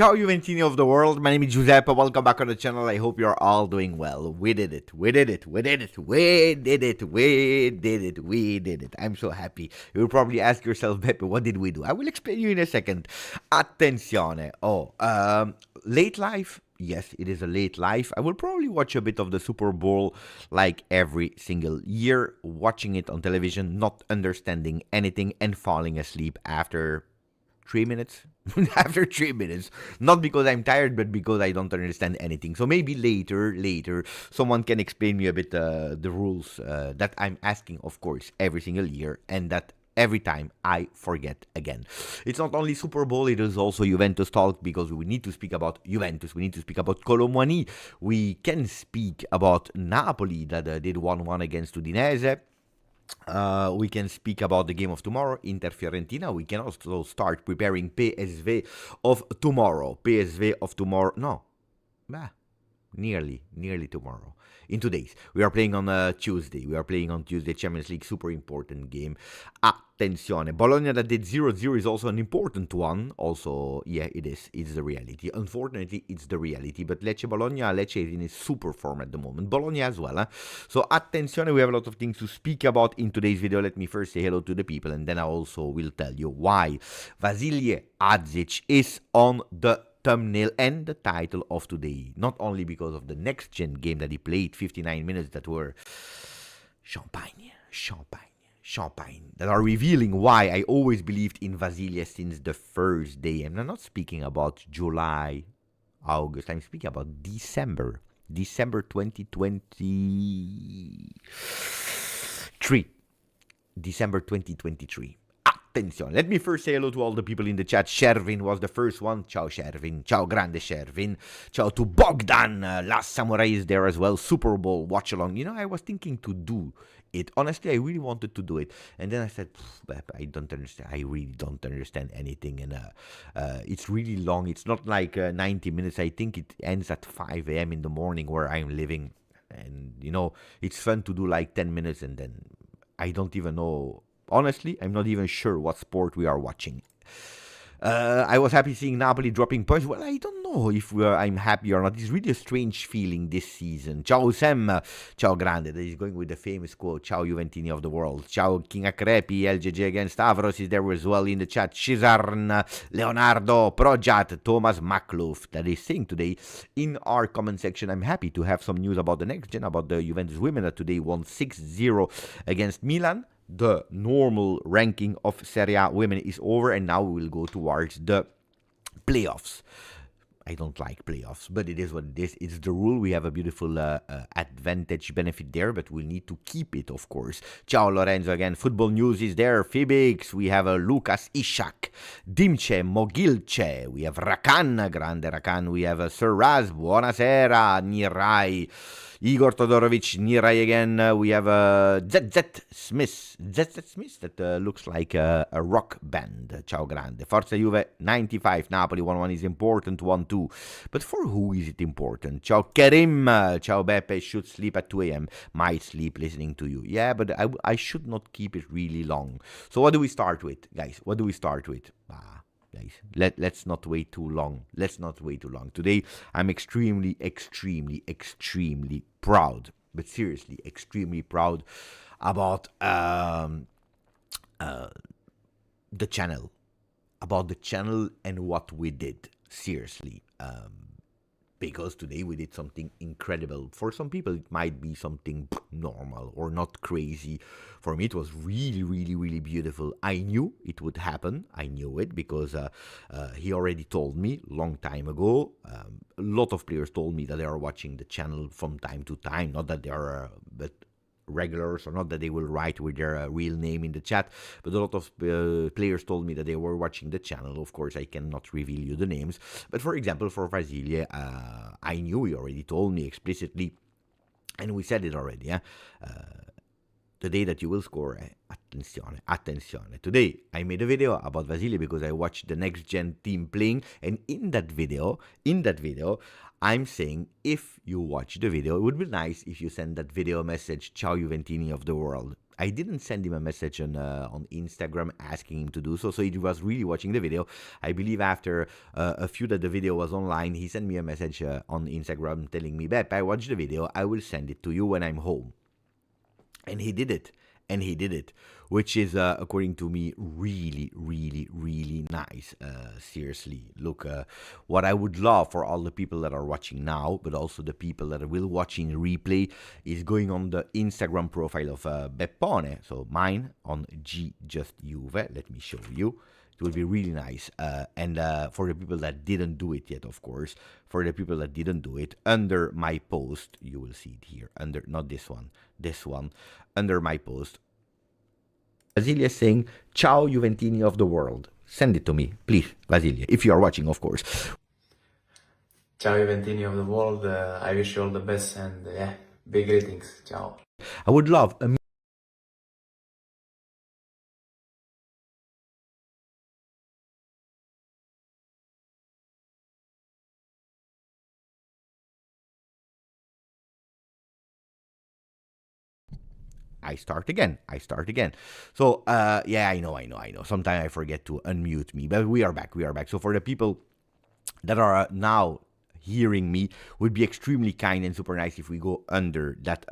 Ciao Juventini of the world, my name is Giuseppe, welcome back on the channel, I hope you're all doing well. We did it. I'm so happy. You'll probably ask yourself, Beppe, what did we do? I will explain you in a second. Attenzione. Late life? Yes, it is a late life. I will probably watch a bit of the Super Bowl like every single year, watching it on television, not understanding anything and falling asleep after 3 minutes. After 3 minutes, not because I'm tired, but because I don't understand anything. So maybe later, someone can explain me a bit the rules that I'm asking, of course, every single year, and that every time I forget again. It's not only Super Bowl, it is also Juventus talk, because we need to speak about Juventus, we need to speak about Colomboigny, we can speak about Napoli that did 1-1 against Udinese. We can speak about the game of tomorrow, Inter-Fiorentina. We can also start preparing PSV of tomorrow. Nearly tomorrow. In 2 days. We are playing on Tuesday. Champions League, super important game. Attenzione. Bologna that did 0-0 is also an important one. Also, yeah, it is. It's the reality. Unfortunately, it's the reality. But Lecce is in a super form at the moment. Bologna as well. So, attenzione. We have a lot of things to speak about in today's video. Let me first say hello to the people, and then I also will tell you why Vasilije Adzic is on the thumbnail and the title of today, not only because of the next gen game that he played, 59 minutes that were champagne, that are revealing why I always believed in Vasilije since the first day. And I'm not speaking about July, August, I'm speaking about December 2023. December 2023. Attenzione. Let me first say hello to all the people in the chat. Khéphren was the first one. Ciao Khéphren. Ciao grande Khéphren. Ciao to Bogdan. Last Samurai is there as well. Super Bowl watch along. You know, I was thinking to do it. Honestly, I really wanted to do it. And then I said, I don't understand. I really don't understand anything. And it's really long. It's not like 90 minutes. I think it ends at 5 a.m. in the morning where I'm living. And, you know, it's fun to do like 10 minutes and then I don't even know. Honestly, I'm not even sure what sport we are watching. I was happy seeing Napoli dropping points. Well, I don't know if I'm happy or not. It's really a strange feeling this season. Ciao Sam, ciao grande. That is going with the famous quote, Ciao Juventini of the world. Ciao King Akrepi, LGG against Stavros is there as well in the chat. Cesarn, Leonardo, Projat, Thomas Makluf. That is saying today in our comment section, I'm happy to have some news about the next gen, about the Juventus women that today won 6-0 against Milan. The normal ranking of Serie A women is over, and now we will go towards the playoffs. I don't like playoffs, but it is what it is. It's the rule. We have a beautiful advantage benefit there, but we'll need to keep it, of course. Ciao Lorenzo again. Football news is there. Fibix. We have Lucas Ishak. Dimce Mogilce. We have Rakan. Grande Rakan. We have Sir Raz. Buonasera. Nirai. Igor Todorovic, Nirai again. We have ZZ Smith. ZZ Smith, that looks like a rock band. Ciao grande. Forza Juve 95. Napoli 1-1 is important. 1-2. But for who is it important? Ciao Kerim. Ciao Beppe. Should sleep at 2 a.m. Might sleep listening to you. Yeah, but I should not keep it really long. So what do we start with, guys? What do we start with? Guys, let's not wait too long. Today, I'm extremely proud, but seriously, extremely proud about the channel. And what we did. Seriously. Because today we did something incredible. For some people, it might be something normal or not crazy. For me, it was really beautiful. I knew it would happen. I knew it because he already told me long time ago. A lot of players told me that they are watching the channel from time to time. Not that they are regulars, or not that they will write with their real name in the chat, but a lot of players told me that they were watching the channel. Of course, I cannot reveal you the names, but for example, for Vasilije, I knew, he already told me explicitly, and we said it already, the day that you will score a attenzione. Today I made a video about Vasilije because I watched the next gen team playing, and in that video, I'm saying if you watch the video, it would be nice if you send that video message, Ciao Juventini of the world. I didn't send him a message on Instagram asking him to do so, so he was really watching the video. I believe after a few that the video was online, he sent me a message on Instagram telling me, Beppe, I watched the video, I will send it to you when I'm home. And he did it. Which is, according to me, really, really, really nice. Seriously, look, what I would love for all the people that are watching now, but also the people that will watch in replay, is going on the Instagram profile of Beppone, so mine, on GJustjuve. Let me show you. It will be really nice. And for the people that didn't do it yet, of course, for the people that didn't do it, under my post, you will see it here, under, not this one, under my post, Vasilije is saying, Ciao Juventini of the world. Send it to me, please, Vasilije, if you are watching, of course. Ciao Juventini of the world, I wish you all the best, and yeah, big greetings, ciao. I would love a I start again. So, yeah, I know. Sometimes I forget to unmute me, but we are back. So for the people that are now hearing me, would be extremely kind and super nice if we go under that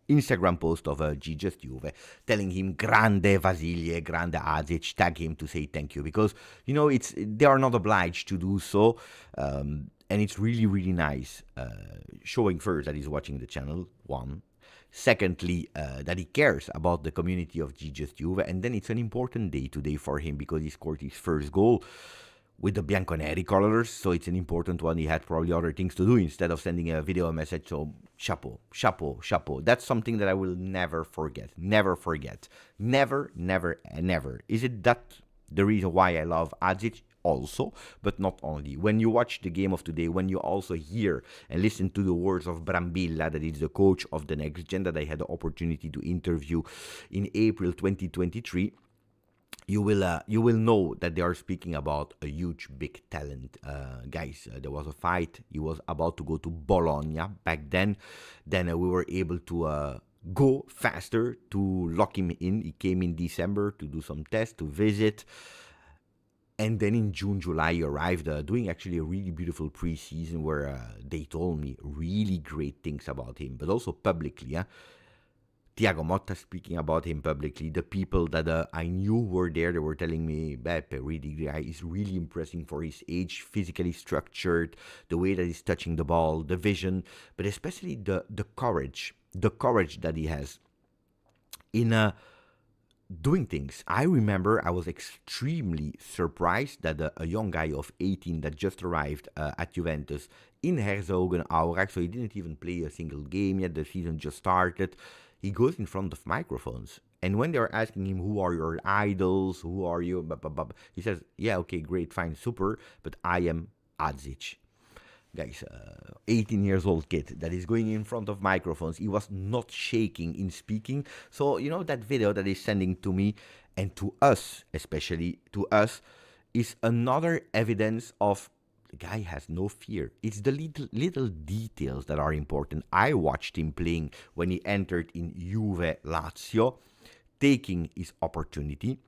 Instagram post of GJustjuve, telling him grande Vasilije, grande Adzic, tag him to say thank you, because they are not obliged to do so, and it's really, really nice, showing first that he's watching the channel, one. Secondly, that he cares about the community of GJustjuve, and then it's an important day today for him because he scored his first goal with the Bianconeri colors, so it's an important one. He had probably other things to do instead of sending a video message, so chapeau. That's something that I will never forget. Never. Is it that the reason why I love Adzic? Also, but not only. When you watch the game of today, when you also hear and listen to the words of Brambilla, that is the coach of the next gen that I had the opportunity to interview in April 2023, you will know that they are speaking about a huge, big talent. Guys, there was a fight. He was about to go to Bologna back then. Then we were able to go faster to lock him in. He came in December to do some tests, to visit. And then in June, July, he arrived doing actually a really beautiful preseason where they told me really great things about him, but also publicly. Thiago Motta speaking about him publicly. The people that I knew were there, they were telling me, Beppe, really, the guy is really impressing for his age, physically structured, the way that he's touching the ball, the vision, but especially the courage that he has in doing things. I remember I was extremely surprised that a young guy of 18 that just arrived at Juventus in Herzogenaurach, so he didn't even play a single game yet, the season just started, he goes in front of microphones. And when they're asking him, who are your idols, who are you, he says, yeah, okay, great, fine, super, but I am Adzic. Guys, 18 years old kid that is going in front of microphones. He was not shaking in speaking. So, that video that he's sending to me and to us, especially to us, is another evidence of the guy has no fear. It's the little details that are important. I watched him playing when he entered in Juve Lazio, taking his opportunity.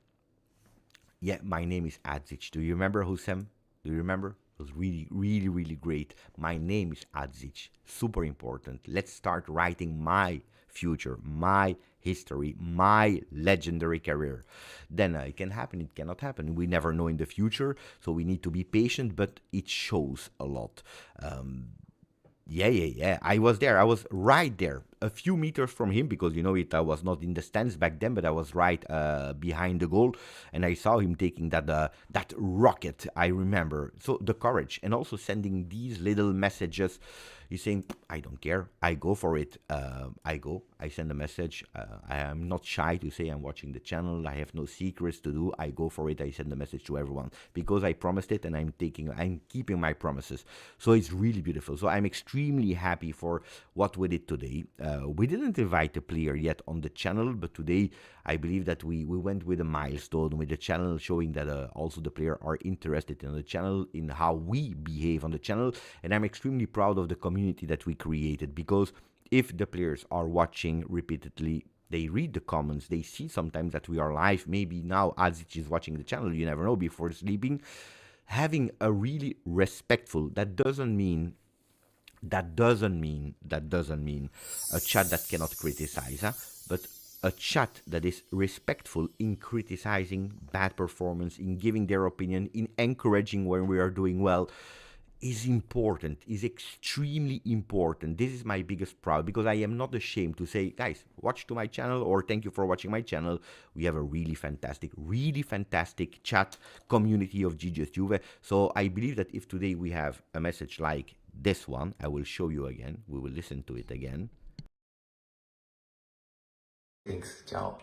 Yeah, my name is Adzic. Do you remember, Hussein? Do you remember? It was really, really, really great. My name is Adzic. Super important. Let's start writing my future, my history, my legendary career. Then it can happen, it cannot happen. We never know in the future, so we need to be patient, but it shows a lot. Yeah. I was there. I was right there, a few meters from him, because I was not in the stands back then, but I was right behind the goal, and I saw him taking that rocket. I remember. So the courage, and also sending these little messages. He's saying, I don't care. I go for it. I send a message. I am not shy to say I'm watching the channel. I have no secrets to do. I go for it. I send a message to everyone because I promised it, and I'm keeping my promises. So it's really beautiful. So I'm extremely happy for what we did today. We didn't invite a player yet on the channel, but today I believe that we went with a milestone with the channel, showing that also the player are interested in the channel, in how we behave on the channel. And I'm extremely proud of the community that we created, because if the players are watching repeatedly, they read the comments, they see sometimes that we are live. Maybe now Adzic is watching the channel, you never know, before sleeping. Having a really respectful, that doesn't mean a chat that cannot criticize, but a chat that is respectful in criticizing bad performance, in giving their opinion, in encouraging when we are doing well, is important, is extremely important. This is my biggest pride, because I am not ashamed to say, guys, watch to my channel, or thank you for watching my channel. We have a really fantastic chat community of GJustjuve. So I believe that if today we have a message like this one, I will show you again, we will listen to it again. Thanks, ciao.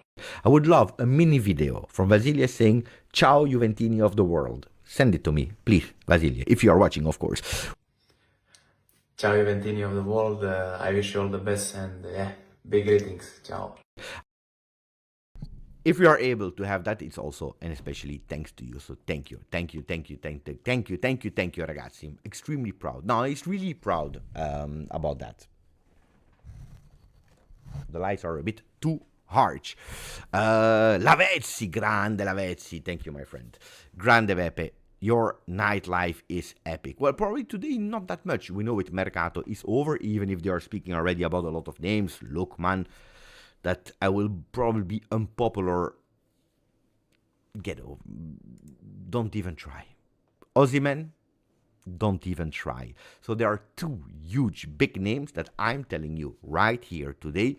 I would love a mini video from Vasilije saying, Ciao Juventini of the world. Send it to me, please, Vasilije, if you are watching, of course. Ciao Juventini of the world, I wish you all the best, and big greetings, ciao. If we are able to have that, it's also and especially thanks to you. So thank you, ragazzi. I'm extremely proud. No, it's really proud about that. The lights are a bit too harsh. Lavezzi, grande Lavezzi. Thank you, my friend. Grande Beppe. Your nightlife is epic. Well, probably today not that much. We know it, Mercato is over, even if they are speaking already about a lot of names. Lookman, that I will probably be unpopular. Get over. Don't even try. Osimhen, don't even try. So there are two huge, big names that I'm telling you right here today,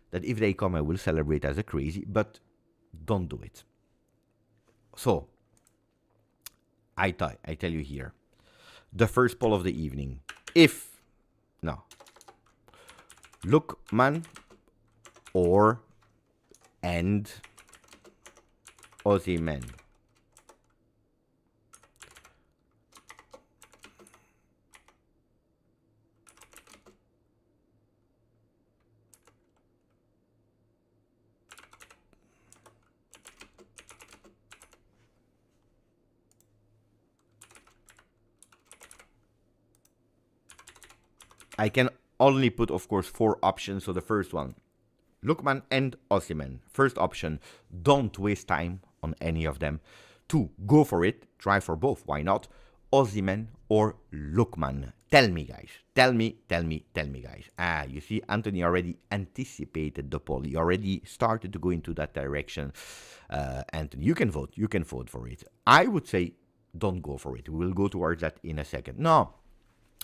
that if they come, I will celebrate as a crazy, but don't do it. So, I tell you here, the first poll of the evening, Lookman and Osimhen. I can only put, of course, 4 options. So the first one, Lookman and Osimhen. First option, don't waste time on any of them. 2, go for it. Try for both. Why not? Osimhen or Lookman. Tell me, guys. Tell me, guys. You see, Anthony already anticipated the poll. He already started to go into that direction. Anthony, you can vote. You can vote for it. I would say don't go for it. We will go towards that in a second. No.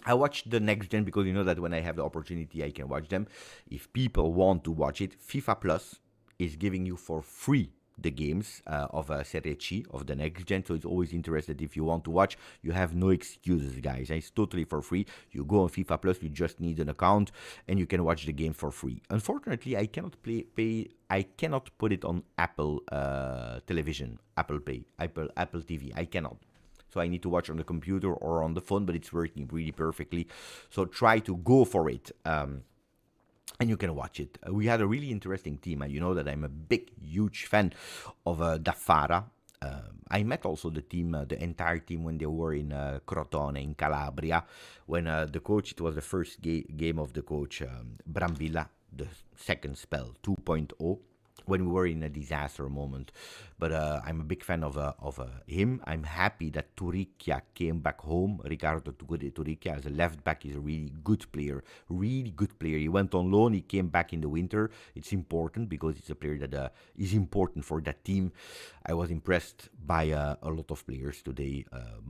I watched the next gen because you know that when I have the opportunity, I can watch them. If people want to watch it, FIFA Plus is giving you for free the games of Serie A of the next gen. So it's always interested. If you want to watch, you have no excuses, guys. It's totally for free. You go on FIFA Plus, you just need an account and you can watch the game for free. Unfortunately, I cannot I cannot put it on Apple television, Apple TV. I cannot. So I need to watch on the computer or on the phone, but it's working really perfectly. So try to go for it. And you can watch it. We had a really interesting team. You know that I'm a huge fan of Daffara. I met also the team, the entire team, when they were in Crotone, in Calabria. When the coach, it was the first game of the coach, Brambilla, the second spell, 2.0. When we were in a disaster moment. But I'm a big fan of him. I'm happy that Turicchia came back home. Riccardo Turicchia as a left back is a really good player. He went on loan. He came back in the winter. It's important because it's a player that is important for that team. I was impressed by a lot of players today.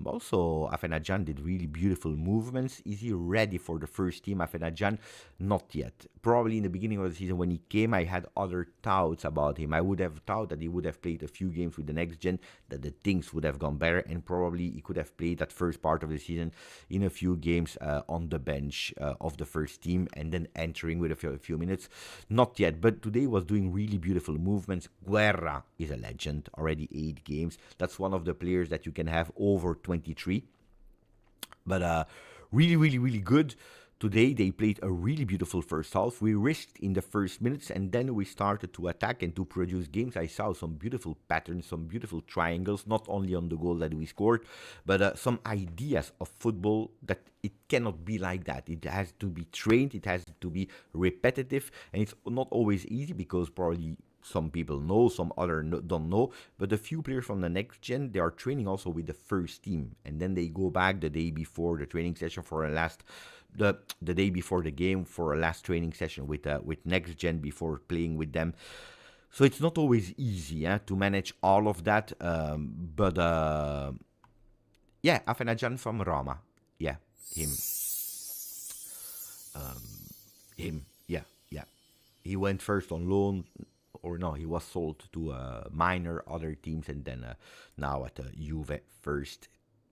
Also, Afenajan did really beautiful movements. Is he ready for the first team? Afenajan, not yet. Probably in the beginning of the season when he came, I had other doubts about him. I would have thought that he would have played a few games with the next gen, that the things would have gone better, and probably he could have played that first part of the season in a few games on the bench of the first team and then entering with a few minutes. Not yet, but today he was doing really beautiful movements. Guerra is a legend, already 8 games. That's one of the players that you can have over 23. But really good. Today they played a really beautiful first half. We risked in the first minutes and then we started to attack and to produce games. I saw some beautiful patterns, some beautiful triangles, not only on the goal that we scored, but some ideas of football that it cannot be like that. It has to be trained, it has to be repetitive, and it's not always easy because probably some people know, some other don't know, but a few players from the next gen, they are training also with the first team, and then they go back the day before the training session for the day before the game for a last training session with next gen before playing with them. So it's not always easy to manage all of that, but yeah, Afenajan from Roma, yeah, him, yeah, he went first on loan. Or no, he was sold to minor other teams, and then now at Juve first,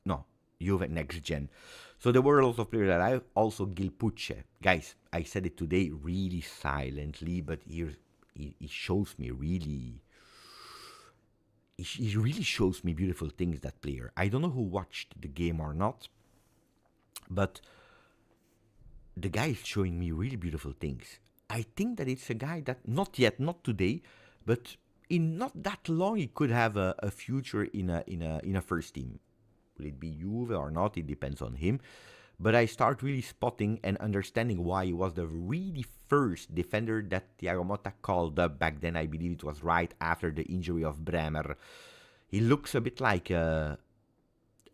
no, Juve next gen. So there were a lot of players that I also Gilpucce. Guys, I said it today really silently, but he shows me really, he really shows me beautiful things, that player. I don't know who watched the game or not, but the guy is showing me really beautiful things. I think that it's a guy that not today, but in not that long he could have a future in a first team. Will it be Juve or not? It depends on him. But I start really spotting and understanding why he was the really first defender that Thiago Motta called up back then. I believe it was right after the injury of Bremer. He looks a bit like a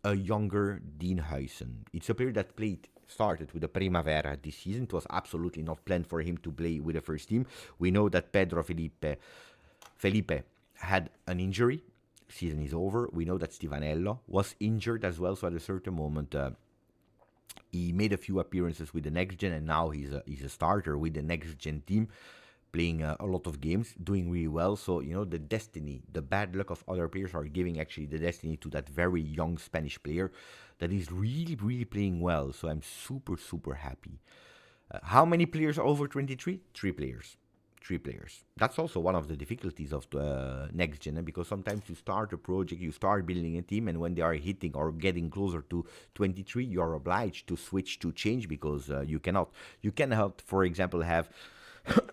younger Dean Huijsen. It's a player that started with the Primavera this season. It was absolutely not planned for him to play with the first team. We know that Pedro Felipe had an injury. Season is over. We know that Stevanello was injured as well. So at a certain moment, he made a few appearances with the next gen, and now he's a starter with the next gen team, playing a lot of games, doing really well. So, the destiny, the bad luck of other players are giving actually the destiny to that very young Spanish player that is really, really playing well. So I'm super, super happy. How many players are over 23? 3 players. 3 players. That's also one of the difficulties of the next gen, because sometimes you start a project, you start building a team, and when they are hitting or getting closer to 23, you are obliged to switch, to change, because you cannot, for example, have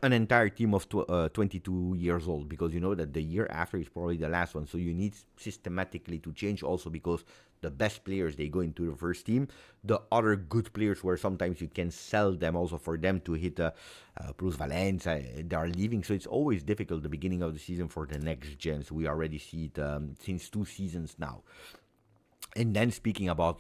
an entire team of 22 years old, because you know that the year after is probably the last one. So you need systematically to change also, because the best players, they go into the first team. The other good players, where sometimes you can sell them also for them to hit Plus Valencia, they are leaving. So it's always difficult the beginning of the season for the next gens. We already see it since 2 seasons now. And then speaking about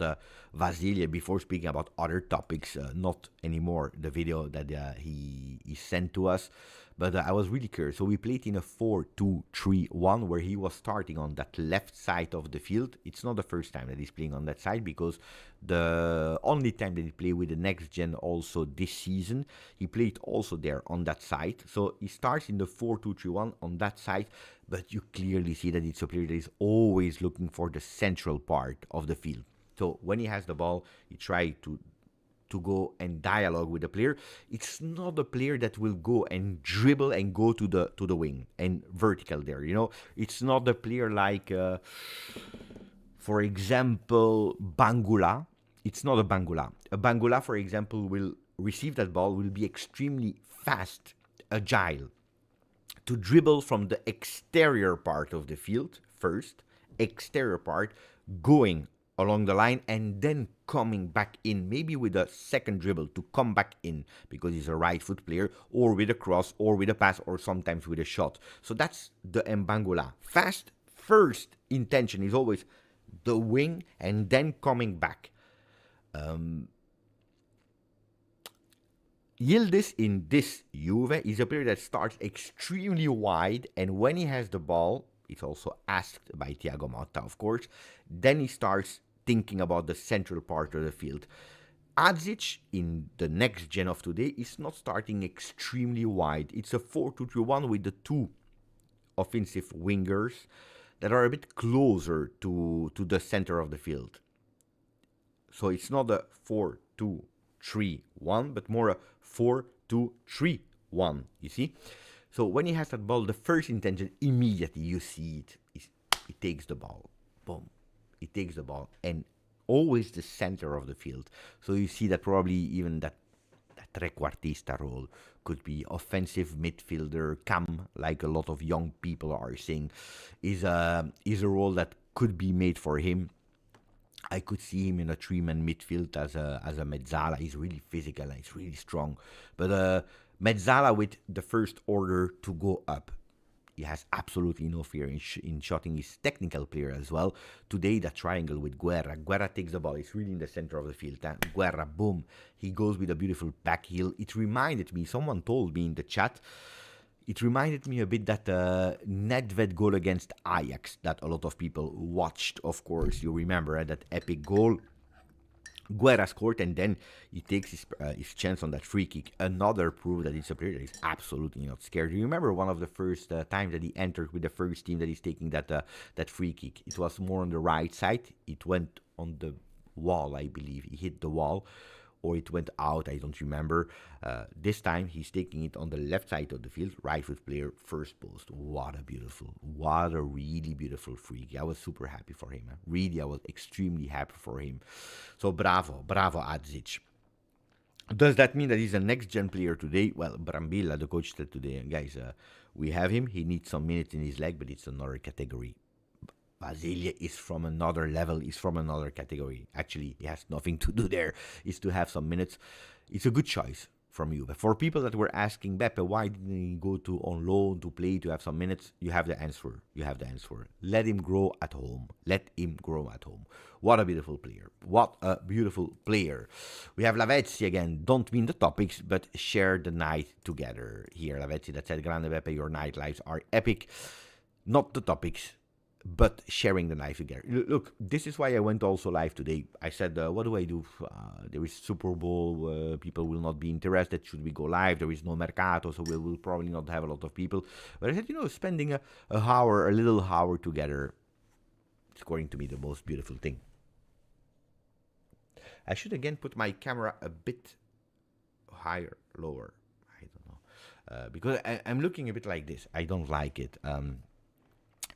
Vasilije, before speaking about other topics, not anymore the video that he sent to us, but I was really curious. So we played in a 4-2-3-1, where he was starting on that left side of the field. It's not the first time that he's playing on that side, because the only time that he played with the next gen also this season, he played also there on that side. So he starts in the 4-2-3-1 on that side, but you clearly see that it's a player that is always looking for the central part of the field. So when he has the ball, he tries to go and dialogue with the player. It's not a player that will go and dribble and go to the wing and vertical there. It's not a player like, for example, Bangula. It's not a Bangula. A Bangula, for example, will receive that ball, will be extremely fast, agile, to dribble from the exterior part of the field first, exterior part, going along the line, and then coming back in, maybe with a second dribble to come back in, because he's a right foot player, or with a cross, or with a pass, or sometimes with a shot. So that's the Mbangula. Fast, first intention is always the wing, and then coming back. Yildiz in this Juve is a player that starts extremely wide, and when he has the ball, it's also asked by Thiago Motta, of course, then he starts thinking about the central part of the field. Adzic in the next gen of today is not starting extremely wide. It's a 4-2-3-1 with the 2 offensive wingers that are a bit closer to the center of the field. So it's not a 4-2-3-1, but more a 4-2-3-1, you see? So when he has that ball, the first intention, immediately you see it, is he takes the ball. Boom. He takes the ball, and always the center of the field. So you see that probably even that trequartista role. Could be offensive midfielder, cam, like a lot of young people are saying, is a role that could be made for him. I could see him in a three-man midfield as a mezzala. He's really physical and he's really strong. But mezzala with the first order to go up. He has absolutely no fear in shooting. He's technical player as well. Today, that triangle with Guerra. Guerra takes the ball. It's really in the center of the field. Guerra, boom. He goes with a beautiful back heel. It reminded me, someone told me in the chat, it reminded me a bit that Nedved goal against Ajax that a lot of people watched, of course. You remember that epic goal. Guerra scored and then he takes his chance on that free kick. Another proof that it's a player that is absolutely not scared. You remember one of the first times that he entered with the first team that he's taking that free kick. It was more on the right side. It went on the wall, I believe. He hit the wall. Or it went out, I don't remember. This time he's taking it on the left side of the field, right foot player, first post. What a really beautiful freak. I was super happy for him. Really, I was extremely happy for him. So bravo Adzic. Does that mean that he's a next-gen player today? Well, Brambilla, the coach, said today, guys, we have him. He needs some minutes in his leg, but it's another category. Vasilije is from another level, is from another category. Actually, he has nothing to do there, is to have some minutes. It's a good choice from you. But for people that were asking, Beppe, why didn't he go to on loan to play, to have some minutes? You have the answer. Let him grow at home. What a beautiful player. We have Lavezzi again. Don't mean the topics, but share the night together. Here, Lavezzi that said, Grande Beppe, your night lives are epic. Not the topics, but sharing the live together. Look, this is why I went also live today. I said, what do I do? There is Super Bowl. People will not be interested. Should we go live? There is no mercato, so we will probably not have a lot of people. But I said, spending a little hour together, it's according to me the most beautiful thing. I should again put my camera a bit higher, lower. I don't know. Because I'm looking a bit like this. I don't like it.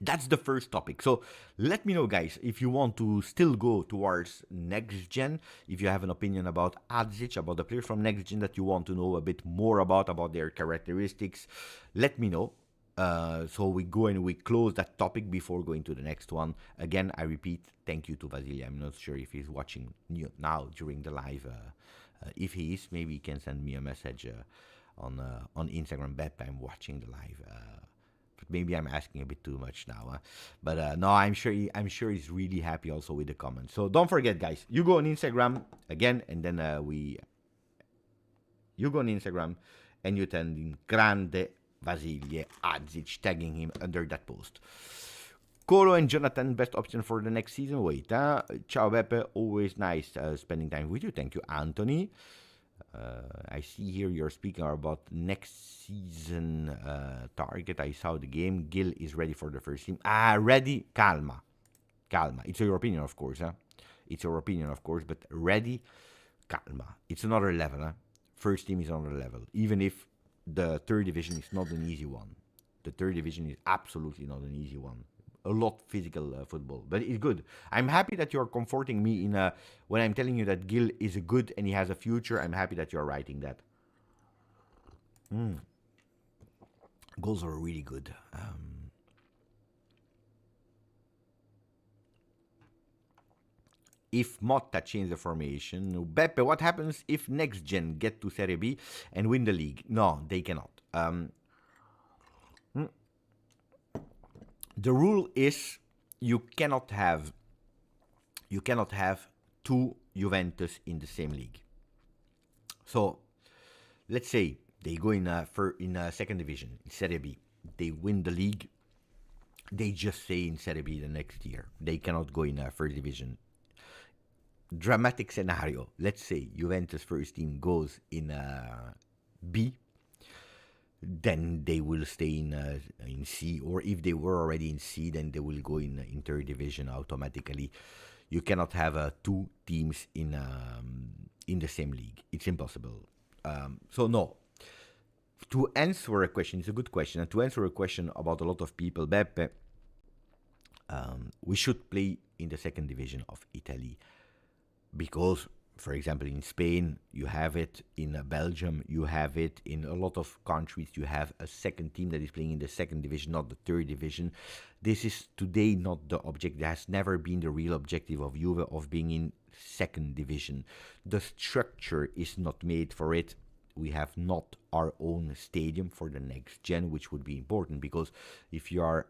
That's the first topic. So let me know, guys, if you want to still go towards next gen, if you have an opinion about Adzic, about the players from next gen that you want to know a bit more about their characteristics, let me know. So we go and we close that topic before going to the next one. Again, I repeat, thank you to Vasilije. I'm not sure if he's watching now during the live. If he is, maybe he can send me a message on Instagram. Beppe, I'm watching the live. Maybe I'm asking a bit too much now, but no, I'm sure he's really happy also with the comments. So don't forget, guys, you go on Instagram again, and then you go on Instagram and you tell him Grande Vasilije Adzic, tagging him under that post. Colo and Jonathan, best option for the next season. Wait, ciao Beppe, always nice spending time with you. Thank you, Anthony. I see here you're speaking about next season target. I saw the game. Gil is ready for the first team. Ready? Calma. It's your opinion, of course. It's your opinion, of course, but ready? Calma. It's another level. First team is another level. Even if the third division is not an easy one. The third division is absolutely not an easy one. A lot physical football, but it's good. I'm happy that you're comforting me in when I'm telling you that Gil is good and he has a future. I'm happy that you're writing that. Goals are really good. If Motta change the formation, Beppe, what happens if next gen get to Serie B and win the league? No, they cannot. The rule is you cannot have two Juventus in the same league. So let's say they go in second division, in Serie B. They win the league. They just stay in Serie B the next year. They cannot go in first division. Dramatic scenario. Let's say Juventus first team goes in B. Then they will stay in C, or if they were already in C, then they will go in third division automatically. You cannot have two teams in the same league. It's impossible. So no. To answer a question, it's a good question. And to answer a question about a lot of people, Beppe, we should play in the second division of Italy because For example, in Spain, you have it. In Belgium, you have it. In a lot of countries, you have a second team that is playing in the second division, not the third division. This is today not the object. That has never been the real objective of Juve, of being in second division. The structure is not made for it. We have not our own stadium for the next gen, which would be important, because if you are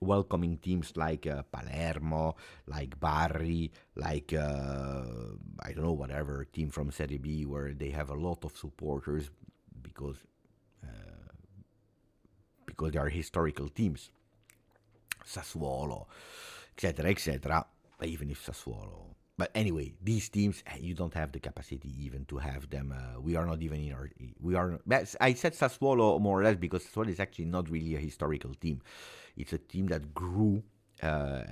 welcoming teams like Palermo, like Bari, like I don't know, whatever team from Serie B, where they have a lot of supporters because they are historical teams, Sassuolo, etc., etc. Even if Sassuolo, but anyway, these teams, you don't have the capacity even to have them. We are not even in our. We are. I said Sassuolo more or less because Sassuolo is actually not really a historical team. It's a team that grew, but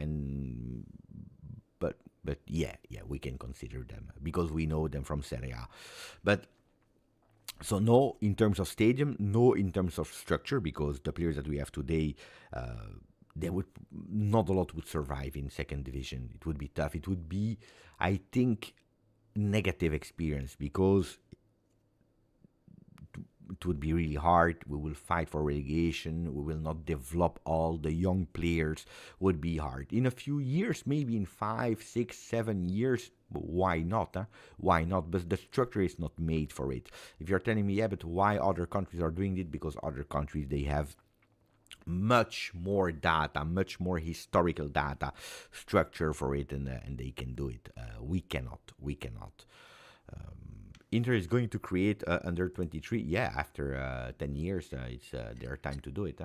yeah, we can consider them because we know them from Serie A. But so no in terms of stadium, no in terms of structure, because the players that we have today, they would not a lot would survive in second division. It would be tough. It would be, I think, negative experience because it would be really hard. We will fight for relegation. We will not develop all the young players. Would be hard. In a few years, maybe in 5, 6, 7 years, why not? Why not? But the structure is not made for it. If you're telling me, yeah, but why other countries are doing it? Because other countries, they have much more data, much more historical data structure for it, and they can do it. We cannot. Inter is going to create under 23. Yeah, after 10 years, it's their time to do it.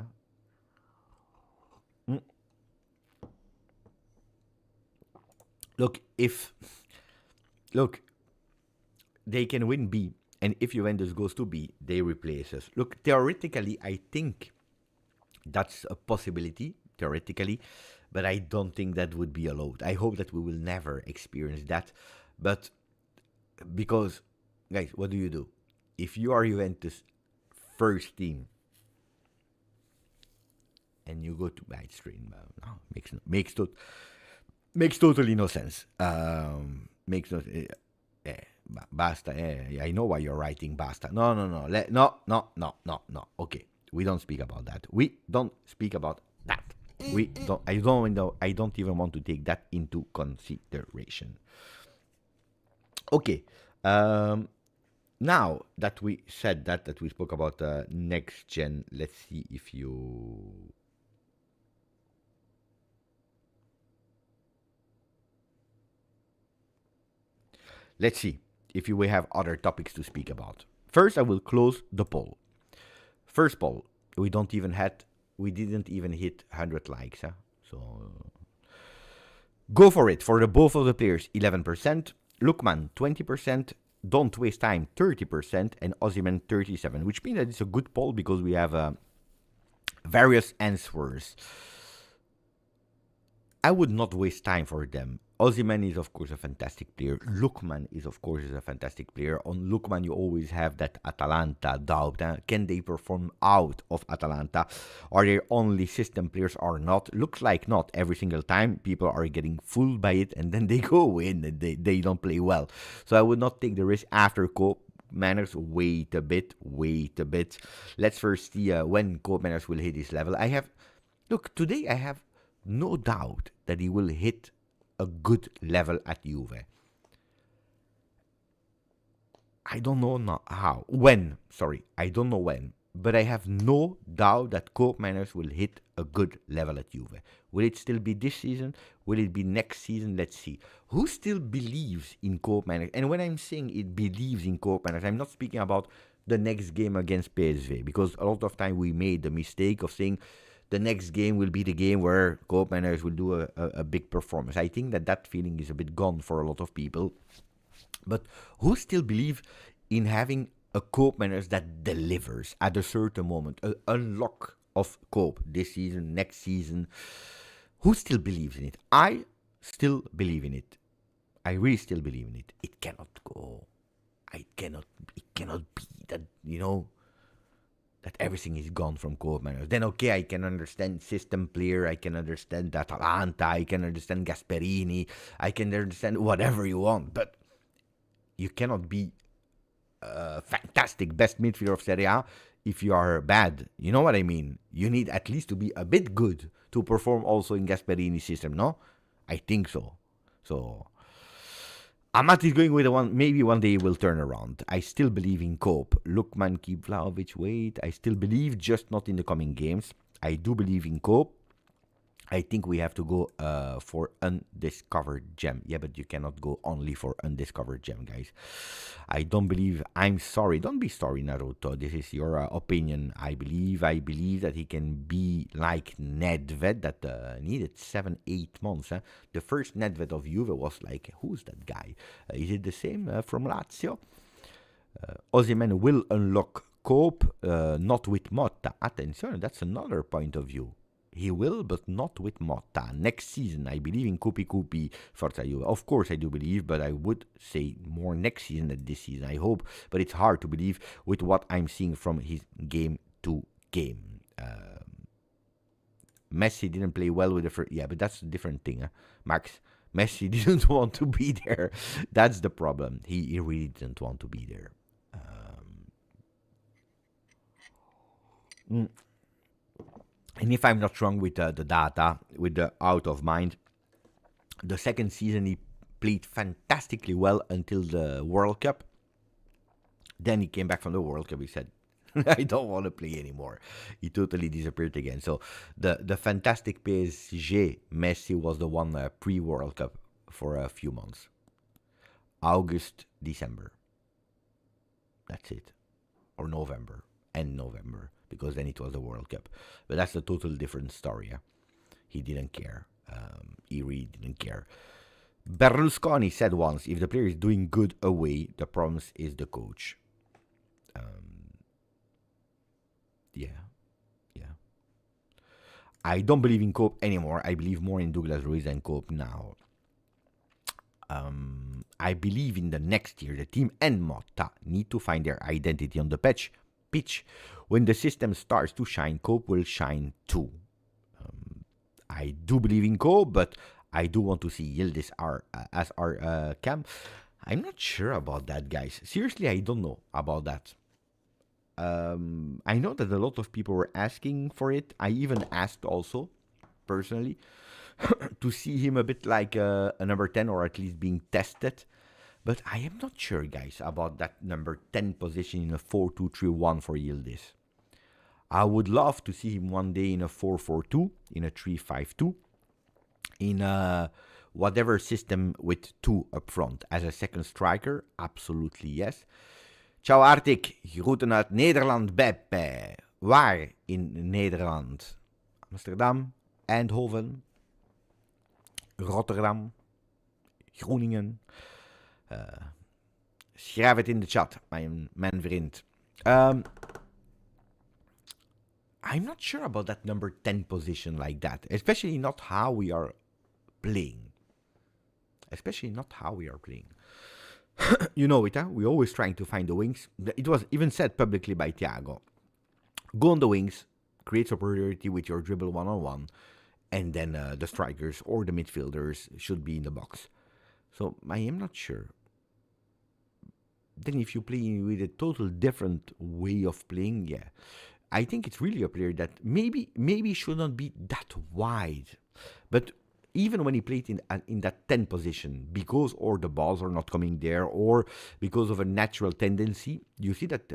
Look, they can win B, and if Juventus goes to B, they replace us. Look, theoretically, I think that's a possibility, theoretically, but I don't think that would be allowed. I hope that we will never experience that, but because, guys, what do? If you are Juventus first team and you go to stream, makes totally no sense. Makes no. Basta. I know why you're writing basta. No. No. Okay, we don't speak about that. We don't even want to take that into consideration. Okay. Now that we said that we spoke about next gen, let's see if you. Let's see if you will have other topics to speak about. First, I will close the poll. First poll, we didn't even hit 100 likes. So go for it. For the both of the players, 11%. Lookman, 20%. Don't waste time, 30%. And Osimhen, 37%. Which means that it's a good poll because we have various answers. I would not waste time for them. Osimhen is, of course, a fantastic player. Lookman is, of course, a fantastic player. On Lookman, you always have that Atalanta doubt. Can they perform out of Atalanta? Are they only system players or not? Looks like not. Every single time, people are getting fooled by it, and then they go in and they don't play well. So I would not take the risk after Koopmeiners. Wait a bit. Let's first see when Koopmeiners will hit this level. Today I have no doubt that he will hit a good level at Juve. I don't know how. I don't know when. But I have no doubt that Koopmeiners will hit a good level at Juve. Will it still be this season? Will it be next season? Let's see. Who still believes in Koopmeiners? And when I'm saying it believes in Koopmeiners, I'm not speaking about the next game against PSV. Because a lot of time we made the mistake of saying the next game will be the game where Koopmeiners will do a big performance. I think that feeling is a bit gone for a lot of people. But who still believe in having a Koopmeiners that delivers at a certain moment, an unlock of Koop this season, next season? Who still believes in it? I still believe in it. I really still believe in it. It cannot go. It cannot be that, that everything is gone from Koopmeiners. Then, okay, I can understand system player, I can understand Atalanta, I can understand Gasperini, I can understand whatever you want, but You cannot be a fantastic best midfielder of Serie A if you are bad. You know what I mean? You need at least to be a bit good to perform also in Gasperini's system, no? I think so. So Amat is going with the one. Maybe one day he will turn around. I still believe in Koop. Lukman, keep Vlahovic, wait. I still believe, just not in the coming games. I do believe in Koop. I think we have to go for undiscovered gem. Yeah, but you cannot go only for undiscovered gem, guys. I don't believe. I'm sorry. Don't be sorry, Naruto. This is your opinion. I believe that he can be like Nedved that needed 7-8 months. Huh? The first Nedved of Juve was like, who's that guy? Is it the same from Lazio? Osimhen will unlock Koop, not with Motta. Attention, that's another point of view. He will, but not with Motta. Next season, I believe in Kupi Forza Juve. Of course, I do believe, but I would say more next season than this season, I hope. But it's hard to believe with what I'm seeing from his game to game. Messi didn't play well with the first... Yeah, but that's a different thing, Max. Messi didn't want to be there. That's the problem. He really didn't want to be there. And if I'm not wrong with the data, with the out of mind, the second season he played fantastically well until the World Cup. Then he came back from the World Cup. He said, I don't want to play anymore. He totally disappeared again. So the fantastic PSG Messi was the one pre-World Cup for a few months. August, December. That's it. Or November. End November. Because then it was the World Cup. But that's a total different story. Yeah? He didn't care. He really didn't care. Berlusconi said once, if the player is doing good away, the problem is the coach. Yeah. I don't believe in Koop anymore. I believe more in Douglas Luiz than Koop now. I believe in the next year, the team and Motta need to find their identity on the pitch. When the system starts to shine, Koop will shine too. I do believe in Koop, but I do want to see Yildiz as our cam. I'm not sure about that, guys. Seriously, I don't know about that. I know that a lot of people were asking for it. I even asked also, personally, to see him a bit like a number 10 or at least being tested. But I am not sure, guys, about that number 10 position in a 4-2-3-1 for Yildiz. I would love to see him one day in a 4-4-2, in a 3-5-2, in whatever system with 2 up front. As a second striker, absolutely yes. Ciao Arctic, groeten uit Nederland, Beppe. Waar in Nederland? Amsterdam, Eindhoven, Rotterdam, Groningen. Schrijf het in de chat, mijn vriend. I'm not sure about that number 10 position like that. Especially not how we are playing. You know it, huh? We're always trying to find the wings. It was even said publicly by Thiago. Go on the wings, create superiority with your dribble one-on-one, and then the strikers or the midfielders should be in the box. So I am not sure. Then if you play with a total different way of playing, yeah. I think it's really a player that maybe should not be that wide. But even when he played in that 10 position, because or the balls are not coming there, or because of a natural tendency, you see that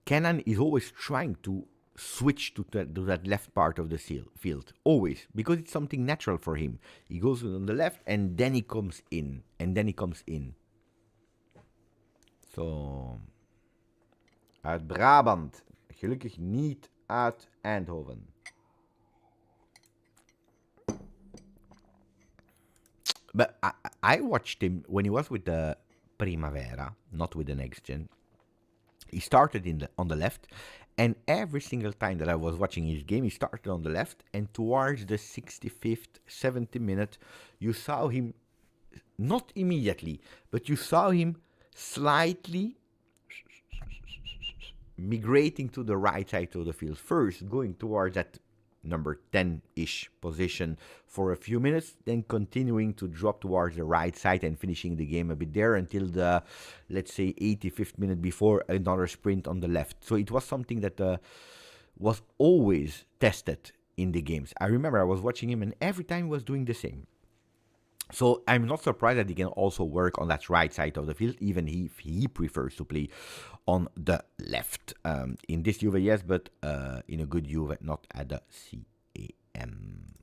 Kenan is always trying to switch to that left part of the field, always, because it's something natural for him. He goes on the left, and then he comes in, So, uit Brabant, gelukkig niet uit Eindhoven. But I watched him when he was with the Primavera, not with the next gen. He started on the left, and every single time that I was watching his game, he started on the left, and towards the 65th, 70th minute, you saw him, not immediately, but you saw him slightly migrating to the right side of the field. First, going towards that number 10-ish position for a few minutes, then continuing to drop towards the right side and finishing the game a bit there until the, let's say, 85th minute before another sprint on the left. So it was something that was always tested in the games. I remember I was watching him and every time he was doing the same. So I'm not surprised that he can also work on that right side of the field, even if he prefers to play on the left. In this Juve, yes, but in a good Juve, not at the CAM.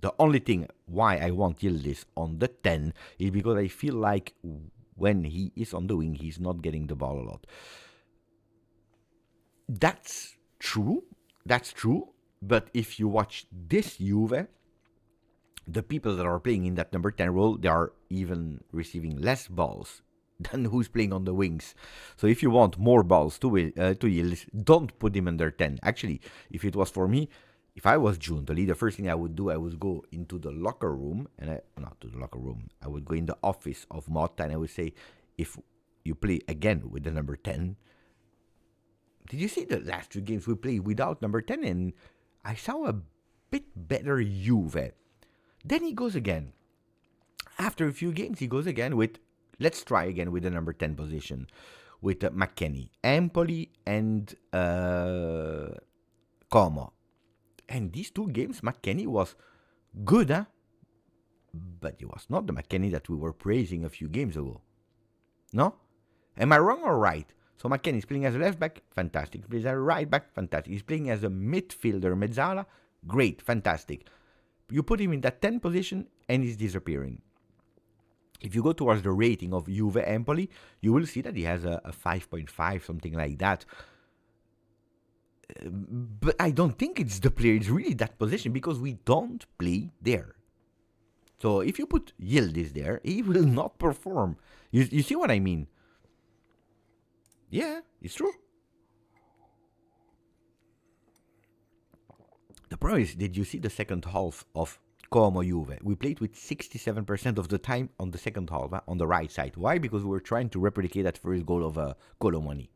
The only thing why I want Yildiz on the 10 is because I feel like when he is on the wing, he's not getting the ball a lot. That's true. That's true. But if you watch this Juve, the people that are playing in that number 10 role, they are even receiving less balls than who's playing on the wings. So if you want more balls to Yildiz, don't put him under 10. Actually, if it was for me, if I was Giuntoli, the first thing I would do, I would go into the locker room, I would go in the office of Motta and I would say, if you play again with the number 10, did you see the last 2 games we played without number 10? And I saw a bit better Juve. Then he goes again. After a few games, he goes again with, let's try again with the number 10 position, with McKennie, Empoli, and Como. And these 2 games, McKennie was good, huh? But it was not the McKennie that we were praising a few games ago. No? Am I wrong or right? So McKennie is playing as a left back, fantastic. He plays as a right back, fantastic. He's playing as a midfielder, mezzala, great, fantastic. You put him in that 10 position and he's disappearing. If you go towards the rating of Juve Empoli, you will see that he has a 5.5, something like that. But I don't think it's the player, it's really that position because we don't play there. So if you put Yildiz there, he will not perform. You see what I mean? Yeah, it's true. The problem is, did you see the second half of Como Juve? We played with 67% of the time on the second half, on the right side. Why? Because we were trying to replicate that first goal of Colomani.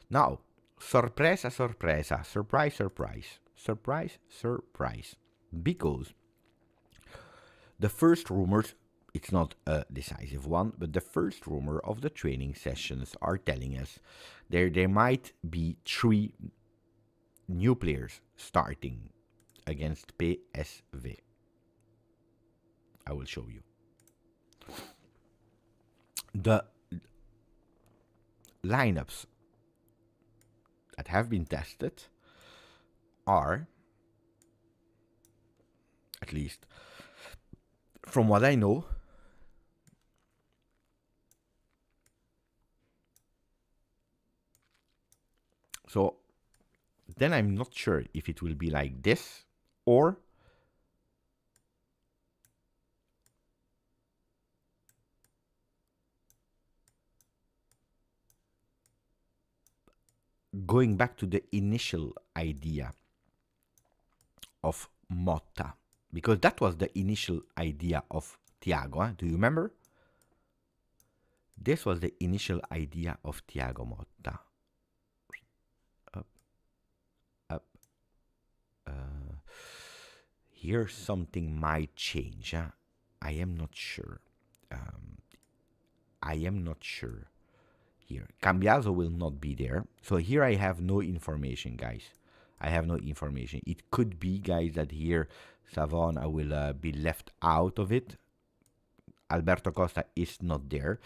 Now, sorpresa, sorpresa, surprise, surprise, surprise, surprise. Because the first rumors, it's not a decisive one, but the first rumor of the training sessions are telling us there might be 3 new players starting against PSV. I will show you. The lineups that have been tested are, at least from what I know, so then I'm not sure if it will be like this or going back to the initial idea of Motta, because that was the initial idea of Thiago. Do you remember? This was the initial idea of Thiago Motta. Here something might change. I am not sure. Here, Cambiaso will not be there. So here I have no information, guys. I have no information. It could be, guys, that here Savona will be left out of it. Alberto Costa is not there.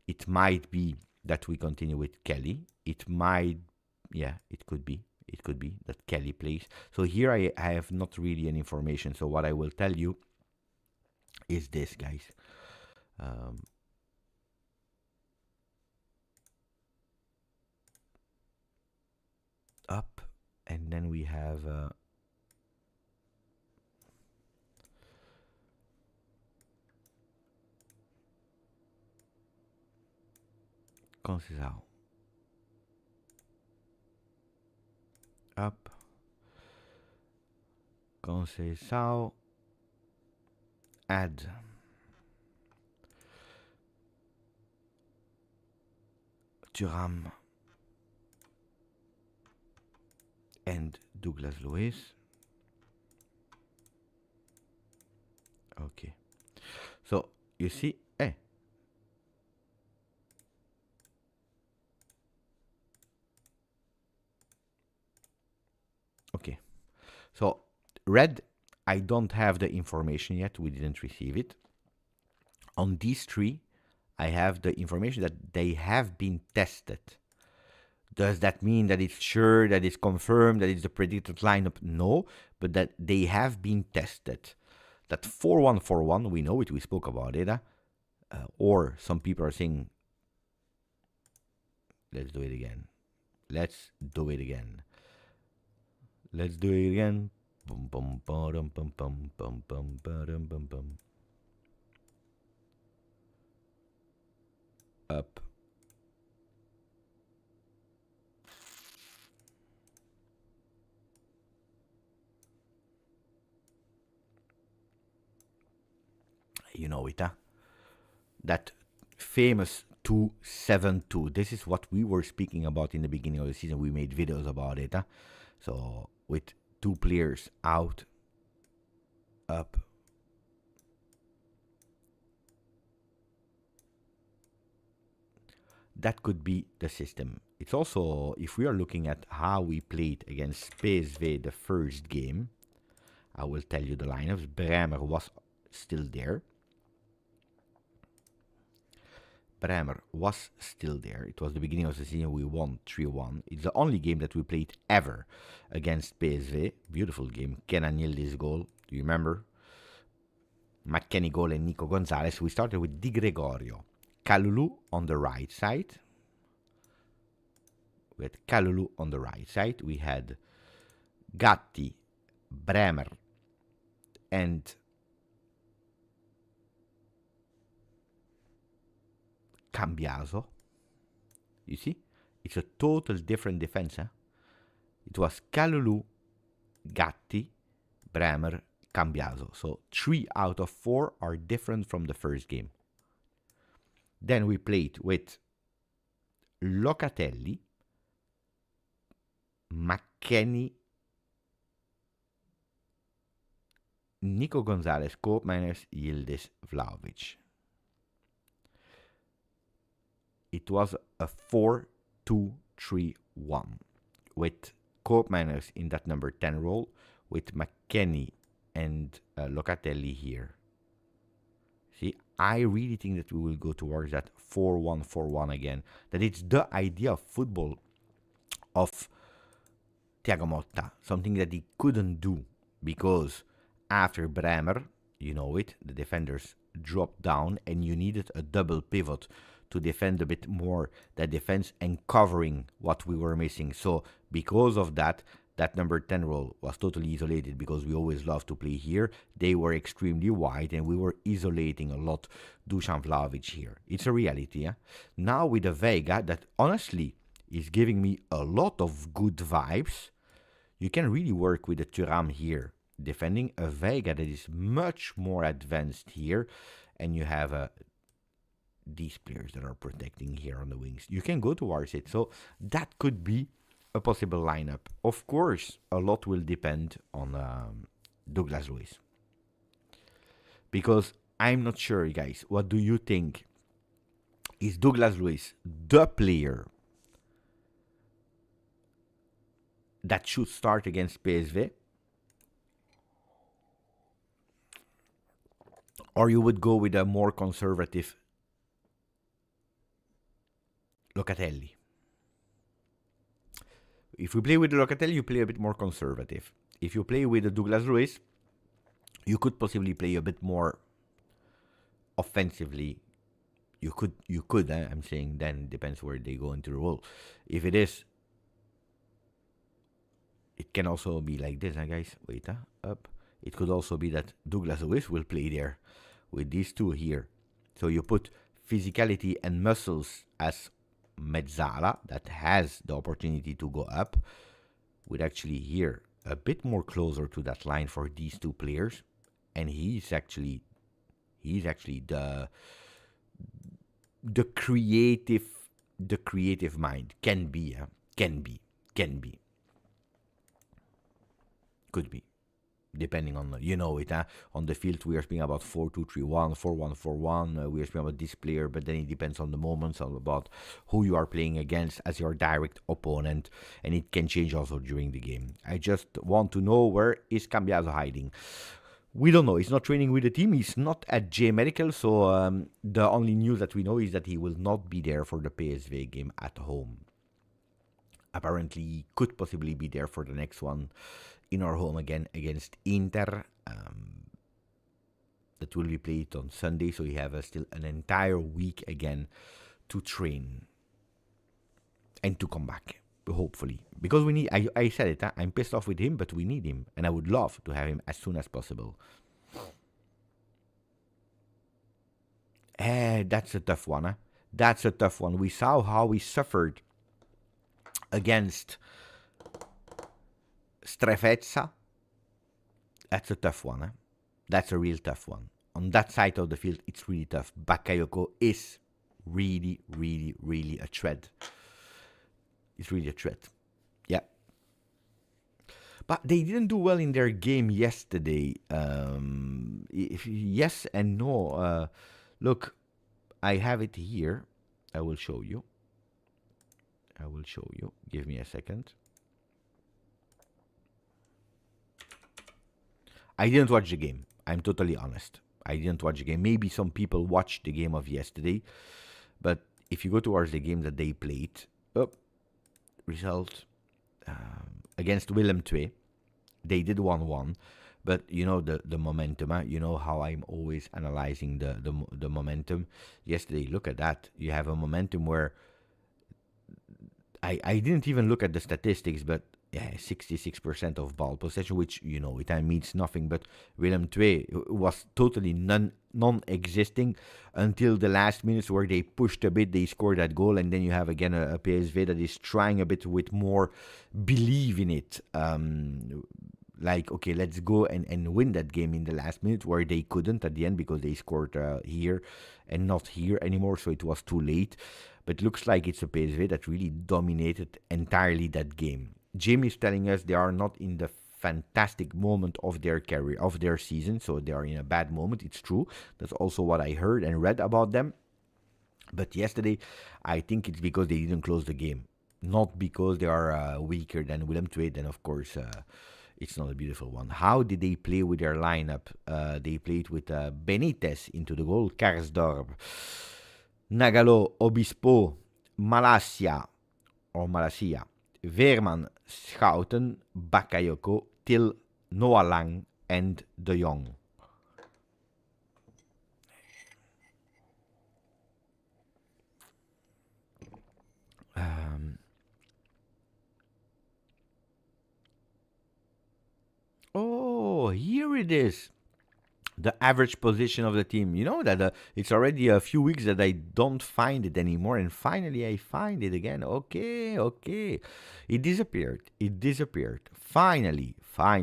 It might be that we continue with Kelly. It might, yeah, it could be. It could be that Kelly plays. So here I have not really any information. So what I will tell you is this, guys. Up, and then we have Conceição. Up, Conceição, add Thuram, and Douglas Luiz. Okay. So you see, okay. So red, I don't have the information yet. We didn't receive it. On these three, I have the information that they have been tested. Does that mean that it's sure, that it's confirmed, that it's the predicted lineup? No, but that they have been tested. That 4-1-4-1, we know it, we spoke about it. Or some people are saying, let's do it again. Let's do it again. Let's do it again. Bum, bum, bum, bum, bum, bum, bum, bum, bum, bum. Up. You know it, huh? That famous 2-7-2. This is what we were speaking about in the beginning of the season. We made videos about it, huh? So with two players out, up, that could be the system. It's also, if we are looking at how we played against PSV the first game, I will tell you the lineups. Bremer was still there. Bremer was still there. It was the beginning of the season. We won 3-1. It's the only game that we played ever against PSV. Beautiful game. Kenan Yildiz goal. Do you remember? McKennie goal and Nico Gonzalez. We started with Di Gregorio. Kalulu on the right side. We had Kalulu on the right side. We had Gatti, Bremer, and Cambiaso. You see? It's a total different defense. Huh? It was Kalulu, Gatti, Bremer, Cambiaso. So 3 out of 4 are different from the first game. Then we played with Locatelli, McKennie, Nico Gonzalez, Koopmeiners, Yildiz, Vlahovic. It was a 4-2-3-1 with Koopmeiners in that number 10 role, with McKennie and Locatelli here. See, I really think that we will go towards that 4-1-4-1 again. That it's the idea of football of Thiago Motta, something that he couldn't do because after Bremer, you know it, the defenders dropped down and you needed a double pivot to defend a bit more that defense and covering what we were missing. So because of that, that number 10 role was totally isolated because we always love to play here. They were extremely wide and we were isolating a lot Dusan Vlahovic here. It's a reality. Yeah? Now with a Vega that honestly is giving me a lot of good vibes, you can really work with the Thuram here, defending a Vega that is much more advanced here, and you have these players that are protecting here on the wings. You can go towards it. So that could be a possible lineup. Of course, a lot will depend on Douglas Luiz. Because I'm not sure, guys. What do you think? Is Douglas Luiz the player that should start against PSV? Or you would go with a more conservative Locatelli? If you play with the Locatelli, you play a bit more conservative. If you play with the Douglas Luiz, you could possibly play a bit more offensively. You could. I'm saying then depends where they go into the role. If it is, it can also be like this, guys. Wait, up. It could also be that Douglas Luiz will play there with these two here. So you put physicality and muscles as Mezzala that has the opportunity to go up, with actually here a bit more closer to that line for these two players, and he's actually the creative mind. Can be. Could be. Depending on, on the field, we are speaking about 4-2-3-1, 4-1-4-1. We are speaking about this player, but then it depends on the moments, all about who you are playing against as your direct opponent, and it can change also during the game. I just want to know, where is Cambiaso hiding? We don't know. He's not training with the team. He's not at J Medical, so the only news that we know is that he will not be there for the PSV game at home. Apparently, he could possibly be there for the next one in our home again against Inter. That will be played on Sunday, so we have still an entire week again to train and to come back, hopefully. Because we need, I said it, I'm pissed off with him, but we need him, and I would love to have him as soon as possible. That's a tough one. That's a tough one. We saw how we suffered against Strefezza. That's a tough one. That's a real tough one. On that side of the field, it's really tough. Bakayoko is really, really, really a threat. It's really a threat. Yeah. But they didn't do well in their game yesterday. Yes and no. Look, I have it here. I will show you. Give me a second. I didn't watch the game. I'm totally honest. I didn't watch the game. Maybe some people watched the game of yesterday. But if you go towards the game that they played, result against Willem II, they did 1-1. But you know the momentum. You know how I'm always analyzing the momentum. Yesterday, look at that. You have a momentum where I didn't even look at the statistics, but 66% of ball possession, which, it means nothing, but Willem II was totally non-existing until the last minutes where they pushed a bit, they scored that goal, and then you have again a PSV that is trying a bit with more belief in it. Like, okay, let's go and win that game in the last minute, where they couldn't at the end because they scored here and not here anymore, so it was too late. But looks like it's a PSV that really dominated entirely that game. Jim is telling us they are not in the fantastic moment of their career, of their season, so they are in a bad moment. It's true. That's also what I heard and read about them. But yesterday, I think it's because they didn't close the game, not because they are weaker than Willem II. Then, of course, it's not a beautiful one. How did they play with their lineup? They played with Benitez into the goal, Karsdorp, Nagalo, Obispo, Malasia, Veerman, Schouten, Bakayoko, Til, Noah Lang, and De Jong. Here it is. The average position of the team. You know that it's already a few weeks that I don't find it anymore, and finally I find it again. Okay. It disappeared. Finally. I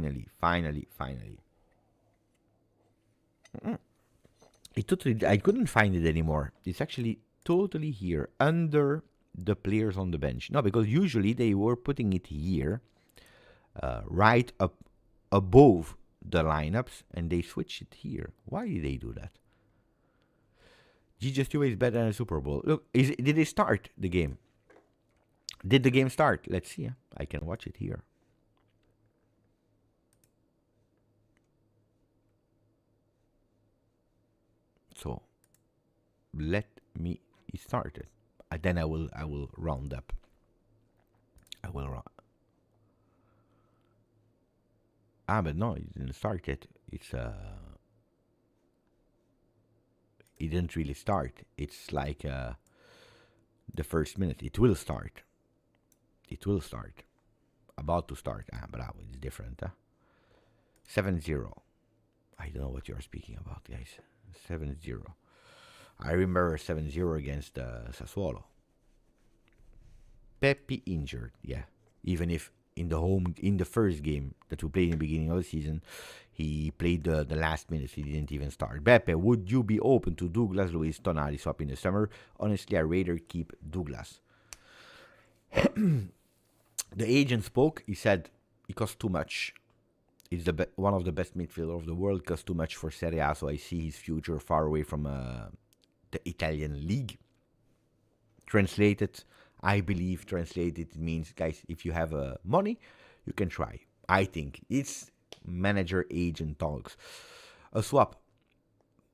couldn't find it anymore. It's actually totally here, under the players on the bench. No, because usually they were putting it here, right up above the lineups, and they switch it here. Why did they do that? GJustjuve is better than a Super Bowl. Look, did they start the game? Did the game start? Let's see. I can watch it here. So let me start it. Then I will round up. But no, it didn't start yet. It didn't really start. It's like the first minute. It will start. About to start. Bravo, it's different. 7-0. I don't know what you're speaking about, guys. 7-0. I remember 7-0 against Sassuolo. Pepe injured, yeah. Even if in the first game that we played in the beginning of the season, he played the last minutes. He didn't even start. Beppe, would you be open to Douglas Luiz Tonali swap in the summer? Honestly, I'd rather keep Douglas. The agent spoke. He said it costs too much. He's one of the best midfielders of the world, costs too much for Serie A, so I see his future far away from the Italian league. Translated, I believe translated means, guys, if you have money, you can try. I think it's manager-agent talks. A swap.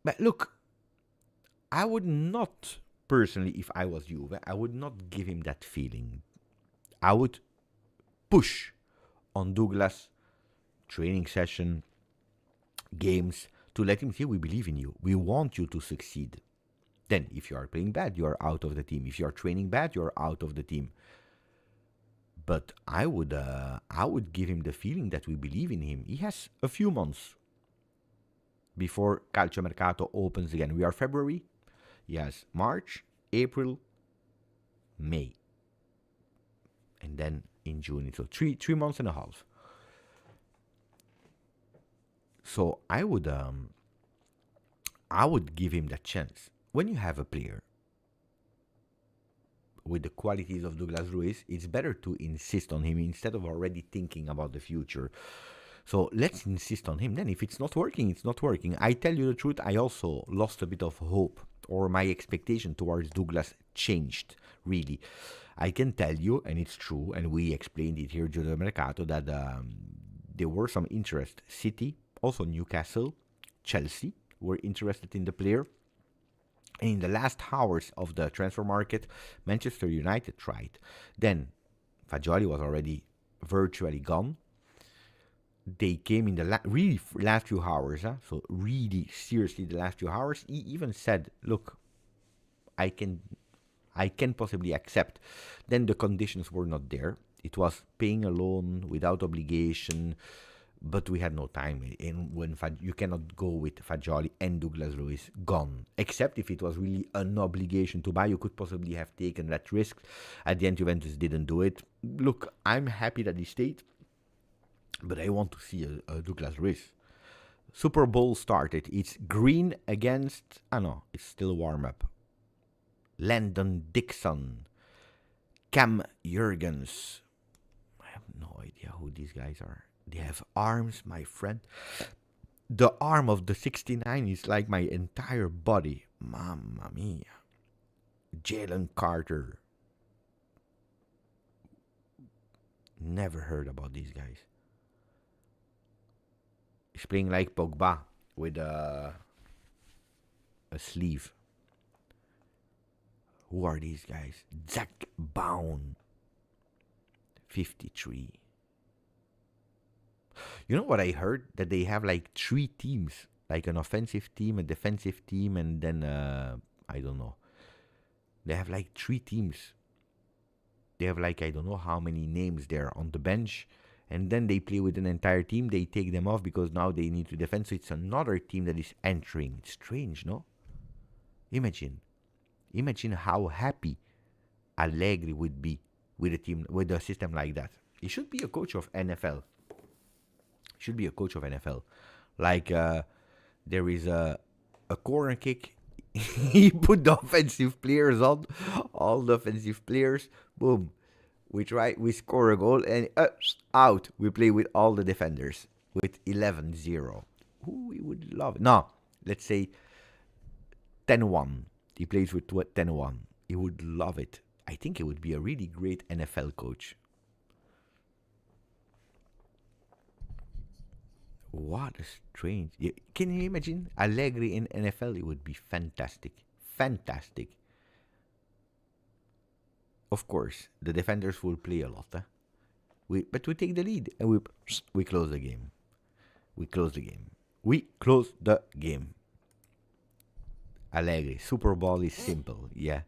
But look, I would not, personally, if I was Juve, I would not give him that feeling. I would push on Douglas, training session, games, to let him say, we believe in you. We want you to succeed. Then, if you are playing bad, you are out of the team. If you are training bad, you are out of the team. But I would give him the feeling that we believe in him. He has a few months before Calciomercato opens again. We are February. He has March, April, May. And then in June. So 3 months and a half. So I would give him that chance. When you have a player with the qualities of Douglas Luiz, it's better to insist on him instead of already thinking about the future. So let's insist on him. Then if it's not working, it's not working. I tell you the truth, I also lost a bit of hope, or my expectation towards Douglas changed, really. I can tell you, and it's true, and we explained it here during the Mercato, that there were some interest. City, also Newcastle, Chelsea were interested in the player. And in the last hours of the transfer market, Manchester United tried. Then Fagioli was already virtually gone. They came in the last few hours, so really seriously the last few hours. He even said, look, I can possibly accept. Then the conditions were not there. It was paying a loan without obligation, but we had no time. And when you cannot go with Fagioli and Douglas Luiz gone, except if it was really an obligation to buy. You could possibly have taken that risk. At the end, Juventus didn't do it. Look, I'm happy that he stayed, but I want to see a Douglas Luiz. Super Bowl started. It's green against, it's still warm up. Landon Dixon, Cam Jurgens. I have no idea who these guys are. They have arms, my friend. The arm of the 69 is like my entire body. Mamma mia. Jalen Carter. Never heard about these guys. He's playing like Pogba with a sleeve. Who are these guys? Zach Bound. 53. You know what I heard? That they have like 3 teams. Like an offensive team, a defensive team, and then, I don't know. They have like 3 teams. They have like, I don't know how many names there on the bench. And then they play with an entire team. They take them off because now they need to defend. So it's another team that is entering. It's strange, no? Imagine how happy Allegri would be with a team, with a system like that. He should be a coach of NFL. Like there is a corner kick. He put the offensive players on, all the offensive players. Boom. We score a goal and out. We play with all the defenders with 11-0. We would love it. No, let's say 10-1. He plays with 10-1. He would love it. I think he would be a really great NFL coach. What a strange... Can you imagine Allegri in NFL? It would be fantastic. Fantastic. Of course, the defenders will play a lot. But we take the lead and we close the game. We close the game. Allegri. Super Bowl is simple. Yeah,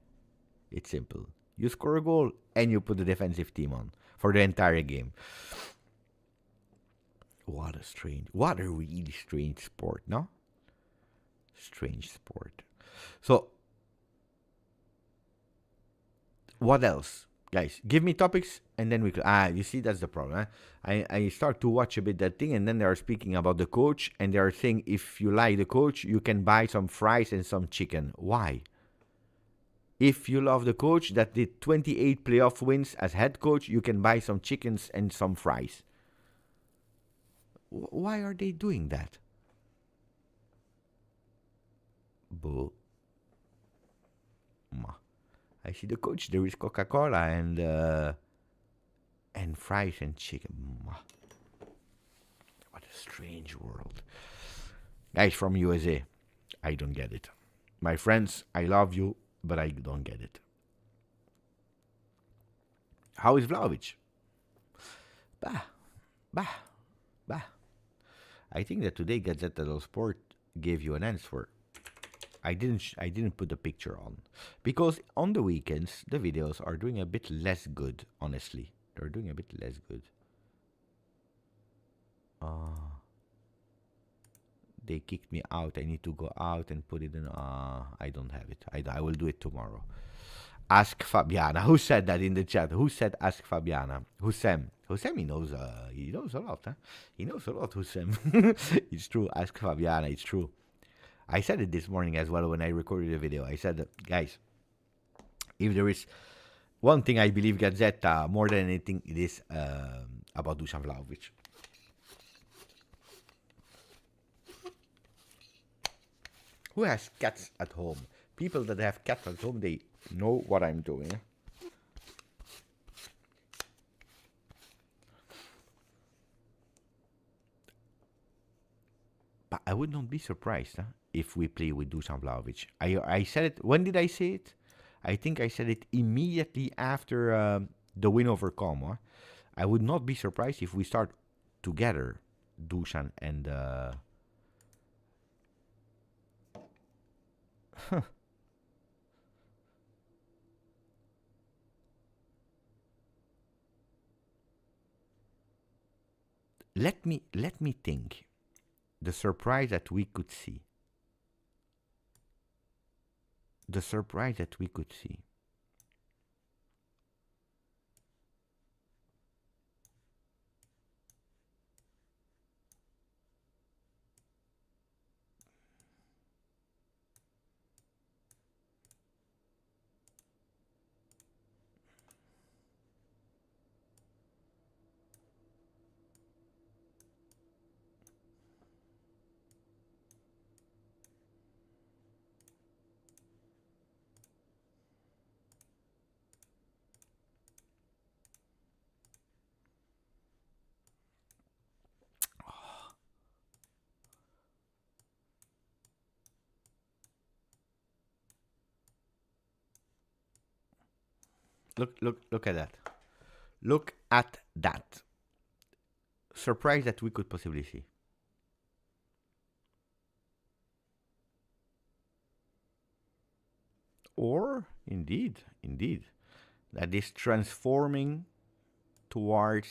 it's simple. You score a goal and you put the defensive team on for the entire game. What a really strange sport, no? Strange sport. So, what else? Guys, give me topics and then you see, that's the problem. I start to watch a bit that thing and then they are speaking about the coach and they are saying if you like the coach, you can buy some fries and some chicken. Why? If you love the coach that did 28 playoff wins as head coach, you can buy some chickens and some fries. Why are they doing that? Boo. I see the coach. There is Coca-Cola and fries and chicken. What a strange world. Guys from USA, I don't get it. My friends, I love you, but I don't get it. How is Vlahovic? Bah. I think that today Gazzetta dello Sport gave you an answer. I didn't put the picture on because on the weekends the videos are doing a bit less good. Honestly, they're doing a bit less good. They kicked me out. I need to go out and put it in. I don't have it. I will do it tomorrow. Ask Fabiana. Who said that in the chat? Who said ask Fabiana? Hussam. Hussam, he knows a lot, huh? He knows a lot, Hussam. It's true. Ask Fabiana. It's true. I said it this morning as well when I recorded the video. I said, guys, if there is one thing I believe Gazzetta more than anything, it is about Dusan Vlahovic. Who has cats at home? People that have cats at home, they know what I'm doing. But I would not be surprised if we play with Dusan Vlahovic. I said it. When did I say it? I think I said it immediately after the win over Como. I would not be surprised if we start together, Dusan and... Let me think. The surprise that we could see. The surprise that we could see. Look at that. Look at that. Surprise that we could possibly see. Or, indeed, that is transforming towards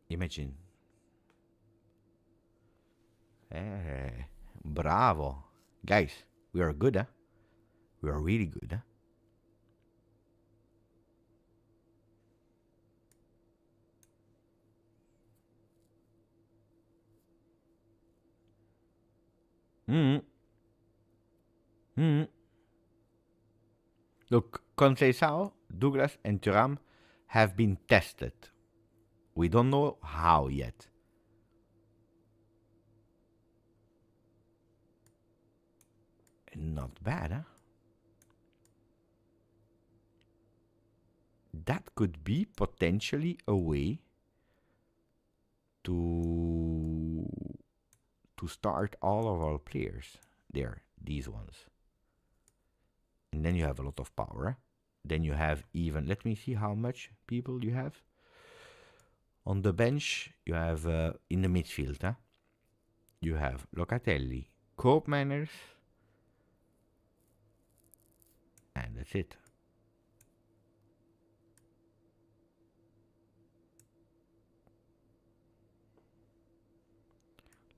imagine. Bravo. Guys, we are good, huh? We are really good, huh? Look, Conceição, Douglas, and Thuram have been tested. We don't know how yet. Not bad, huh? That could be potentially a way to start all of our players there, these ones. And then you have a lot of power. Then you have even, let me see how much people you have. On the bench, you have, in the midfield, huh? You have Locatelli, Koopmeiners, and that's it.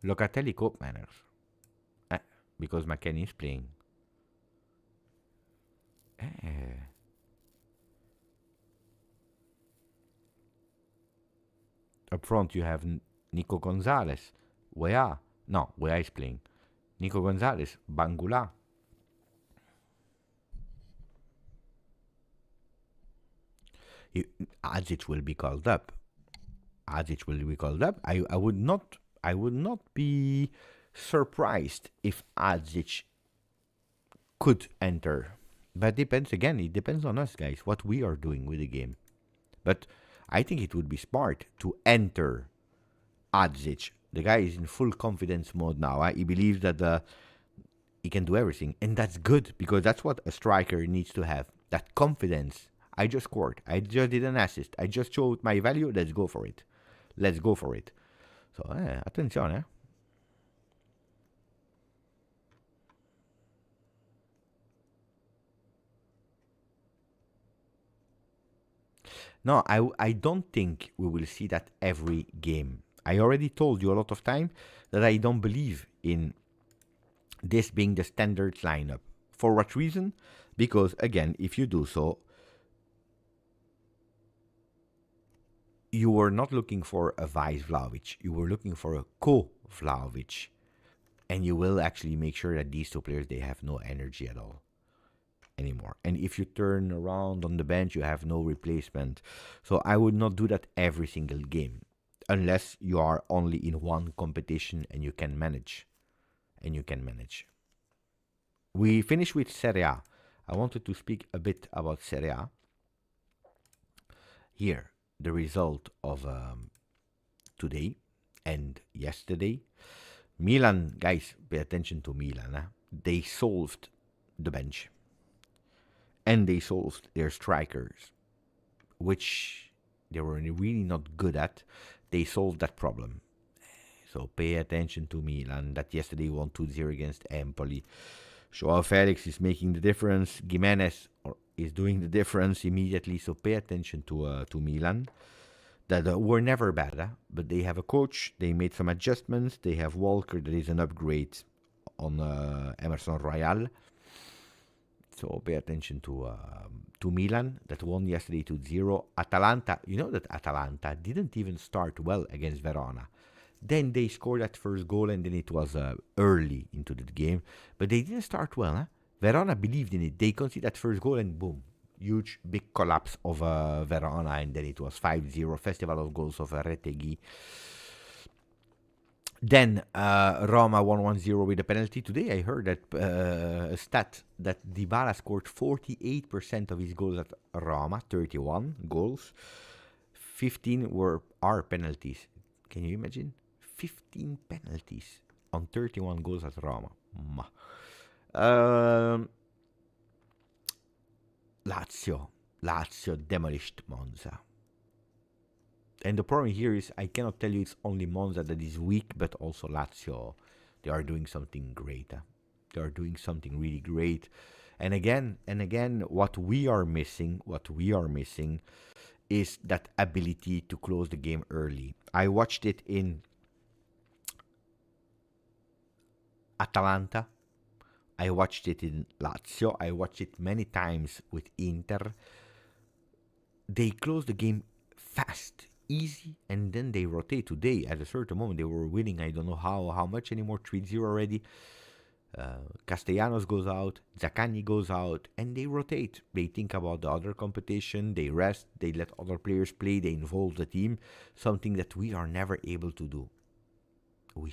Locatelli, Koopmeiners. Because McKennie is playing. Up front, you have Nico Gonzalez. Wea. No, Wea is playing. Nico Gonzalez, Bangula. Adzic will be called up. Adzic will be called up. I would not be surprised if Adzic could enter. But depends again, it depends on us guys, what we are doing with the game. But I think it would be smart to enter Adzic. The guy is in full confidence mode now. He believes that he can do everything. And that's good, because that's what a striker needs to have. That confidence. I just scored. I just did an assist. I just showed my value. Let's go for it. Let's go for it. So, attenzione. No, I don't think we will see that every game. I already told you a lot of time that I don't believe in this being the standard lineup. For what reason? Because, again, if you do so, you were not looking for a vice Vlahovic. You were looking for a co-Vlahovic. And you will actually make sure that these two players, they have no energy at all anymore. And if you turn around on the bench, you have no replacement. So I would not do that every single game, unless you are only in one competition and you can manage. We finished with Serie A. I wanted to speak a bit about Serie A. Here, the result of today and yesterday. Milan, guys, pay attention to Milan. They solved the bench. And they solved their strikers, which they were really not good at. They solved that problem. So pay attention to Milan, that yesterday won 2-0 against Empoli. Joao Felix is making the difference. Gimenez is doing the difference immediately. So pay attention to Milan. That were never bad, but they have a coach. They made some adjustments. They have Walker, that is an upgrade on Emerson Royal. So pay attention to Milan, that won yesterday 2-0. Atalanta, you know that Atalanta didn't even start well against Verona. Then they scored that first goal, and then it was early into the game. But they didn't start well. Verona believed in it. They conceded that first goal, and boom. Huge, big collapse of Verona, and then it was 5-0. Festival of goals of Retegui. Then Roma won 1-0 with a penalty. Today I heard that a stat that Dybala scored 48% of his goals at Roma, 31 goals. 15 are penalties. Can you imagine? 15 penalties on 31 goals at Roma. Lazio demolished Monza. And the problem here is I cannot tell you it's only Monza that is weak, but also Lazio. They are doing something great. They are doing something really great. And again, what we are missing is that ability to close the game early. I watched it in Atalanta. I watched it in Lazio. I watched it many times with Inter. They close the game fast, easy, and then they rotate. Today, at a certain moment, they were winning. I don't know how much anymore, 3-0 already. Castellanos goes out, Zaccagni goes out, and they rotate. They think about the other competition, they rest, they let other players play, they involve the team, something that we are never able to do. We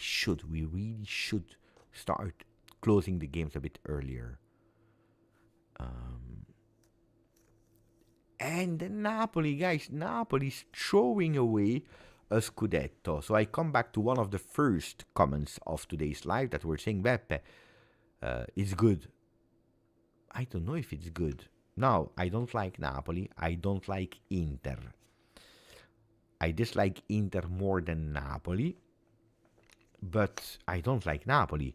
really should start closing the games a bit earlier. And then Napoli, guys, Napoli's throwing away a Scudetto. So I come back to one of the first comments of today's live that were saying, Beppe, it's good. I don't know if it's good. No, I don't like Napoli. I don't like Inter. I dislike Inter more than Napoli. But I don't like Napoli.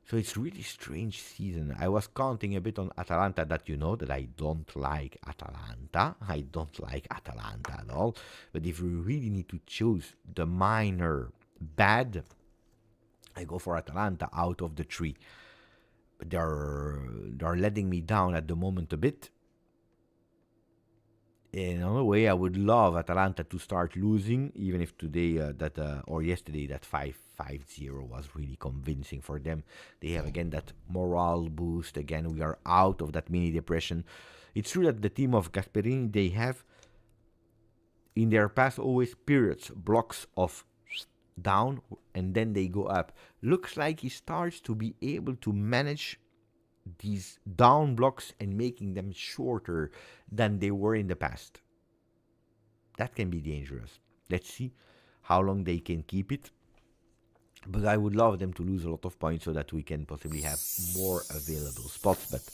So it's really strange season. I was counting a bit on Atalanta, that you know that I don't like Atalanta. I don't like Atalanta at all. But if we really need to choose the minor bad, I go for Atalanta out of the three. But they're letting me down at the moment a bit. In another way, I would love Atalanta to start losing, even if today or yesterday that 5-0 was really convincing for them. They have again that morale boost. Again, we are out of that mini depression. It's true that the team of Gasperini, they have in their past always periods, blocks of down, and then they go up. Looks like he starts to be able to manage these down blocks and making them shorter than they were in the past. That can be dangerous. Let's see how long they can keep it. But I would love them to lose a lot of points so that we can possibly have more available spots. But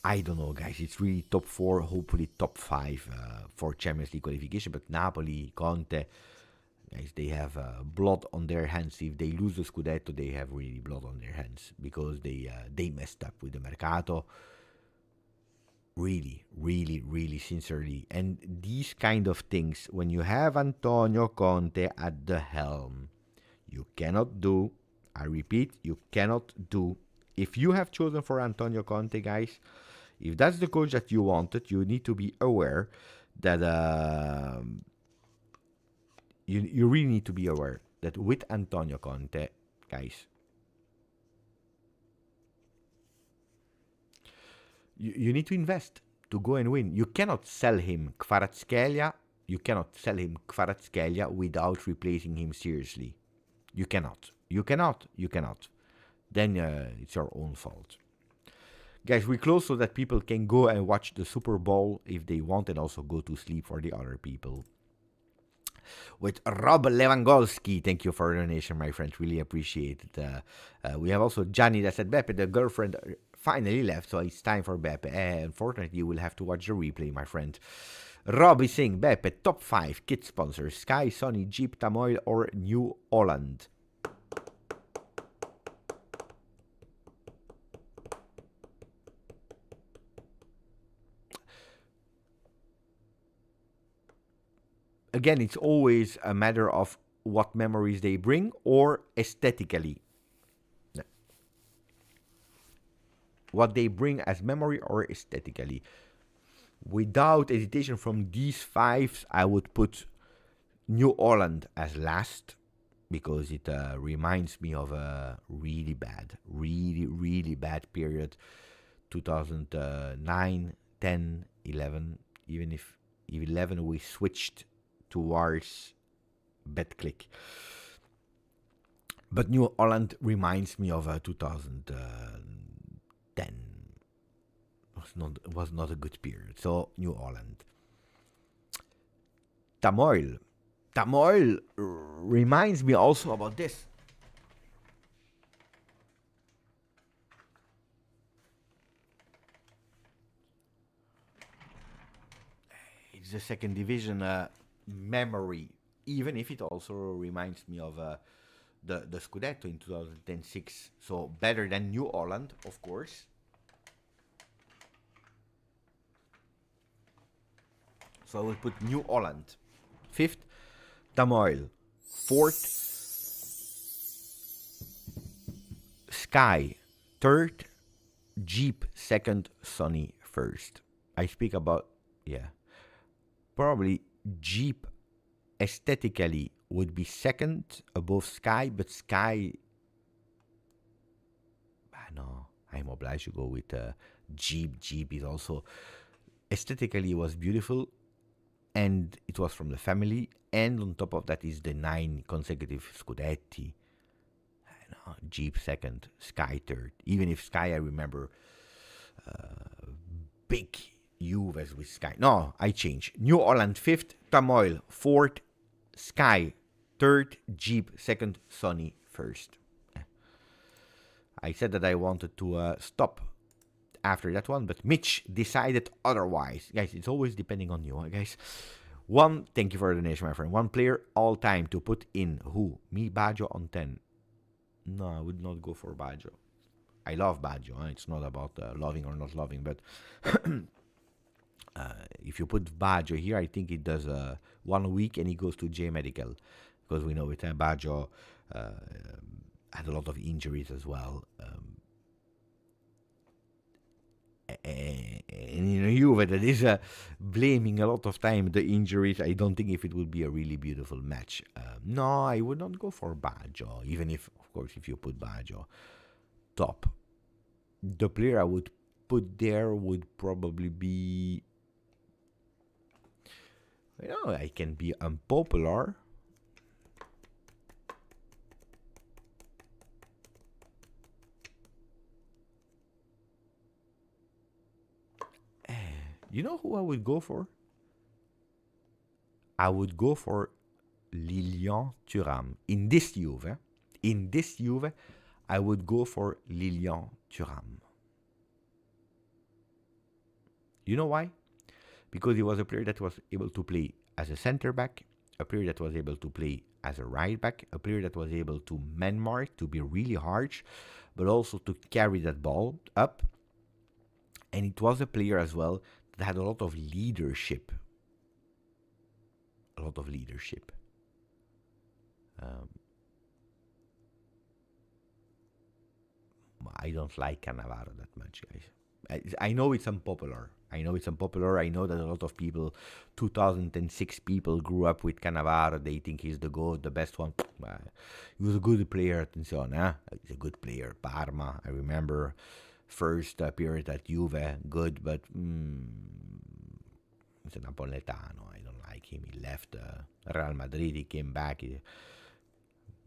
I don't know, guys. It's really top 4, hopefully top 5 for Champions League qualification. But Napoli, Conte, guys, they have blood on their hands. If they lose the Scudetto, they have really blood on their hands because they messed up with the Mercato. Really, really, really sincerely. And these kind of things, when you have Antonio Conte at the helm, you cannot do. I repeat, you cannot do. If you have chosen for Antonio Conte, guys, if that's the coach that you wanted, you need to be aware that you really need to be aware that with Antonio Conte, guys, you need to invest to go and win. You cannot sell him Kvaratskhelia. You cannot sell him Kvaratskhelia without replacing him seriously. You cannot. You cannot. You cannot. Then it's your own fault. Guys, we close so that people can go and watch the Super Bowl if they want and also go to sleep for the other people. With Rob Lewandowski, thank you for the donation, my friend. Really appreciate it. We have also Gianni that said, Beppe, the girlfriend finally left, so it's time for Beppe. Unfortunately, you will have to watch the replay, my friend. Rob is saying, Beppe, top 5 kit sponsors, Sky, Sony, Jeep, Tamoil, or New Holland. Again, it's always a matter of what memories they bring or aesthetically. What they bring as memory or aesthetically. Without hesitation from these 5, I would put New Holland as last because it reminds me of a really bad, really bad period. 2009, 10, 11, even if 11 we switched towards BetClick. But New Holland reminds me of 2010. Was not a good period. So New Holland. Tamoil reminds me also about this. It's the second division memory, even if it also reminds me of the Scudetto in 2010-6. So better than New Holland, of course. So I will put New Holland 5th, Tamoil 4th, Sky 3rd, Jeep 2nd, Sony 1st. I speak about, probably Jeep aesthetically would be 2nd above Sky, but Sky, no, I'm obliged to go with Jeep. Jeep is also, aesthetically was beautiful, and it was from the family, and on top of that is the 9 consecutive Scudetti. Jeep 2nd, Sky 3rd. Even if Sky, I remember big Juves with Sky. No, I change. New Holland 5th, Tamoil 4th, Sky 3rd, Jeep 2nd, Sony 1st. I said that I wanted to stop after that one, but Mitch decided otherwise. Guys, it's always depending on you, guys. Thank you for the donation, my friend. 1 player all time to put in who? Me, Baggio on 10. No, I would not go for Baggio. I love Baggio. It's not about loving or not loving, but if you put Baggio here, I think it does 1 week and he goes to J Medical, because we know it. Baggio had a lot of injuries as well. And in a Juve that is blaming a lot of time the injuries. I don't think if it would be a really beautiful match. No, I would not go for Baggio, even if, of course, if you put Baggio top. The player I would put there would probably be... I can be unpopular. You know who I would go for? I would go for Lilian Thuram. In this Juve, I would go for Lilian Thuram. You know why? Because he was a player that was able to play as a center back, a player that was able to play as a right back, a player that was able to man mark, to be really harsh, but also to carry that ball up. And it was a player as well that had a lot of leadership. I don't like Cannavaro that much, guys. I know it's unpopular. I know that a lot of people, 2006 people, grew up with Cannavaro. They think he's the GOAT, the best one. He was a good player, attenzione, eh? He's a good player. Parma, I remember, first period at Juve, good, but he's a Napoletano. I don't like him. He left Real Madrid. He came back. He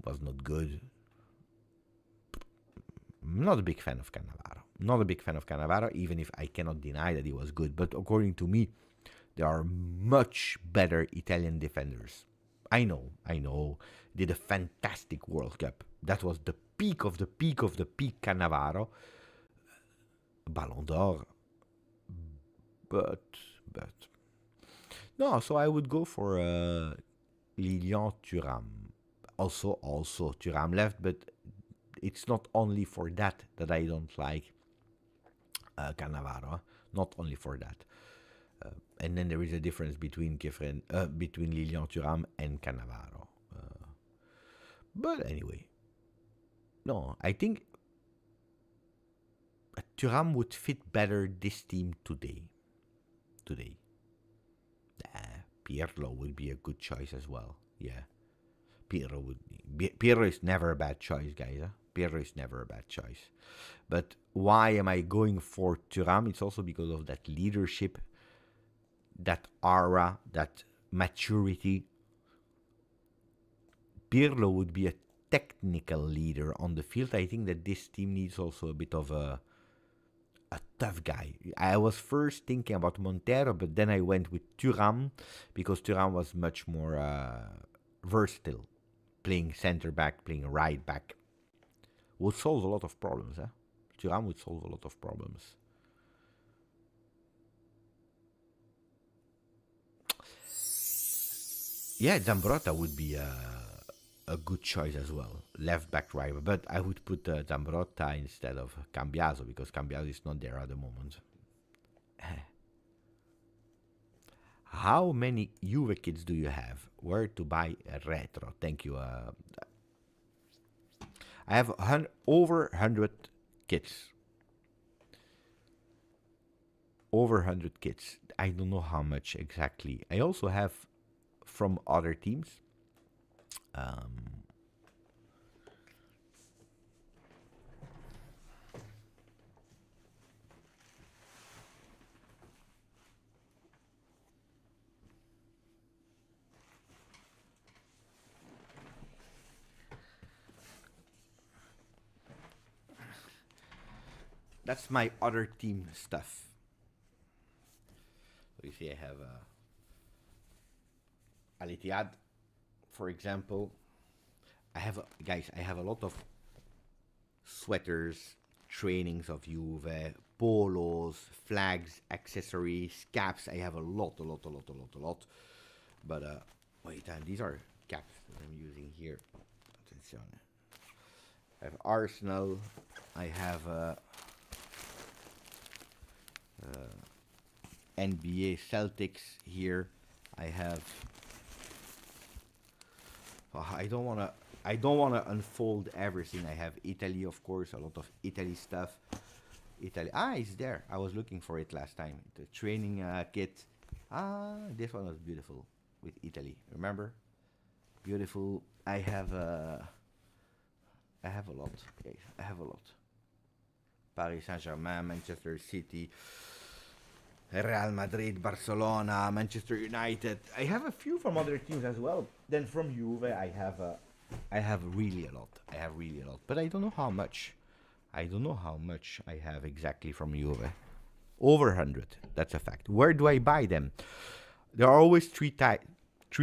was not good. I'm not a big fan of Cannavaro, even if I cannot deny that he was good. But according to me, there are much better Italian defenders. I know. Did a fantastic World Cup. That was the peak of the peak of the peak Cannavaro. Ballon d'Or. But... No, so I would go for Lilian Thuram. Also, Thuram left, but... It's not only for that I don't like Cannavaro. Not only for that. And then there is a difference between Khéphren, between Lilian Thuram and Cannavaro. But anyway. No, I think Thuram would fit better this team today. Pirlo would be a good choice as well. Yeah. Pirlo is never a bad choice, guys. Huh? Pirlo is never a bad choice. But why am I going for Thuram? It's also because of that leadership, that aura, that maturity. Pirlo would be a technical leader on the field. I think that this team needs also a bit of a tough guy. I was first thinking about Montero, but then I went with Thuram because Thuram was much more versatile. Playing center back, playing right back. Would solve a lot of problems. Thuram would solve a lot of problems. Yeah, Zambrotta would be a good choice as well. Left back, right back. But I would put Zambrotta instead of Cambiaso because Cambiaso is not there at the moment. How many Juve kits do you have? Where to buy a retro? Thank you. I have over 100 kits. Over 100 kits. I don't know how much exactly. I also have from other teams. That's my other team stuff. So you see I have Al Ittihad, for example. I have a lot of sweaters, trainings of Juve, polos, flags, accessories, caps. I have a lot. But wait, these are caps that I'm using here. Attenzione. I have Arsenal. I have NBA Celtics here. I have. I don't wanna unfold everything. I have Italy, of course, a lot of Italy stuff. Italy. It's there. I was looking for it last time. The training kit. This one was beautiful with Italy. Remember? Beautiful. I have a lot. Okay, I have a lot. Paris Saint-Germain, Manchester City, Real Madrid, Barcelona, Manchester United. I have a few from other teams as well. Then from Juve, I have really a lot. I have really a lot, but I don't know how much. I don't know how much I have exactly from Juve. Over 100. That's a fact. Where do I buy them? There are always three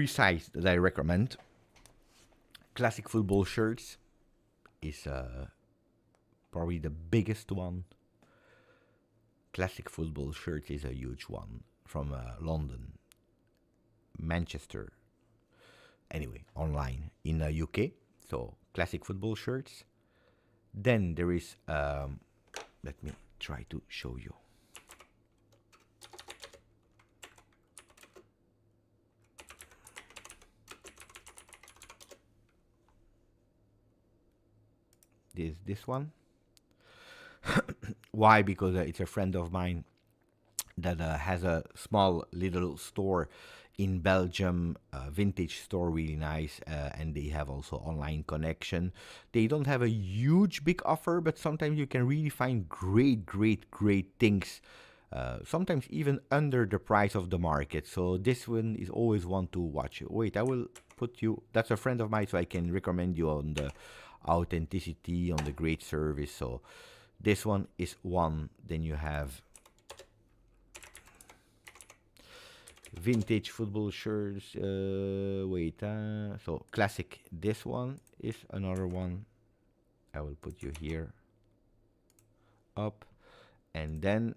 sites that I recommend. Classic football shirts is probably the biggest one. Classic football shirts is a huge one from London, Manchester. Anyway, online in the UK. So classic football shirts. Then there is, let me try to show you. This one. Why? Because it's a friend of mine that has a small little store in Belgium, vintage store, really nice, and they have also online connection. They don't have a huge big offer, but sometimes you can really find great things, sometimes even under the price of the market. So this one is always one to watch. Wait, I will put you, that's a friend of mine, so I can recommend you on the authenticity, on the great service. So this one is one. Then you have vintage football shirts. So classic. This one is another one. I will put you here. Up. And then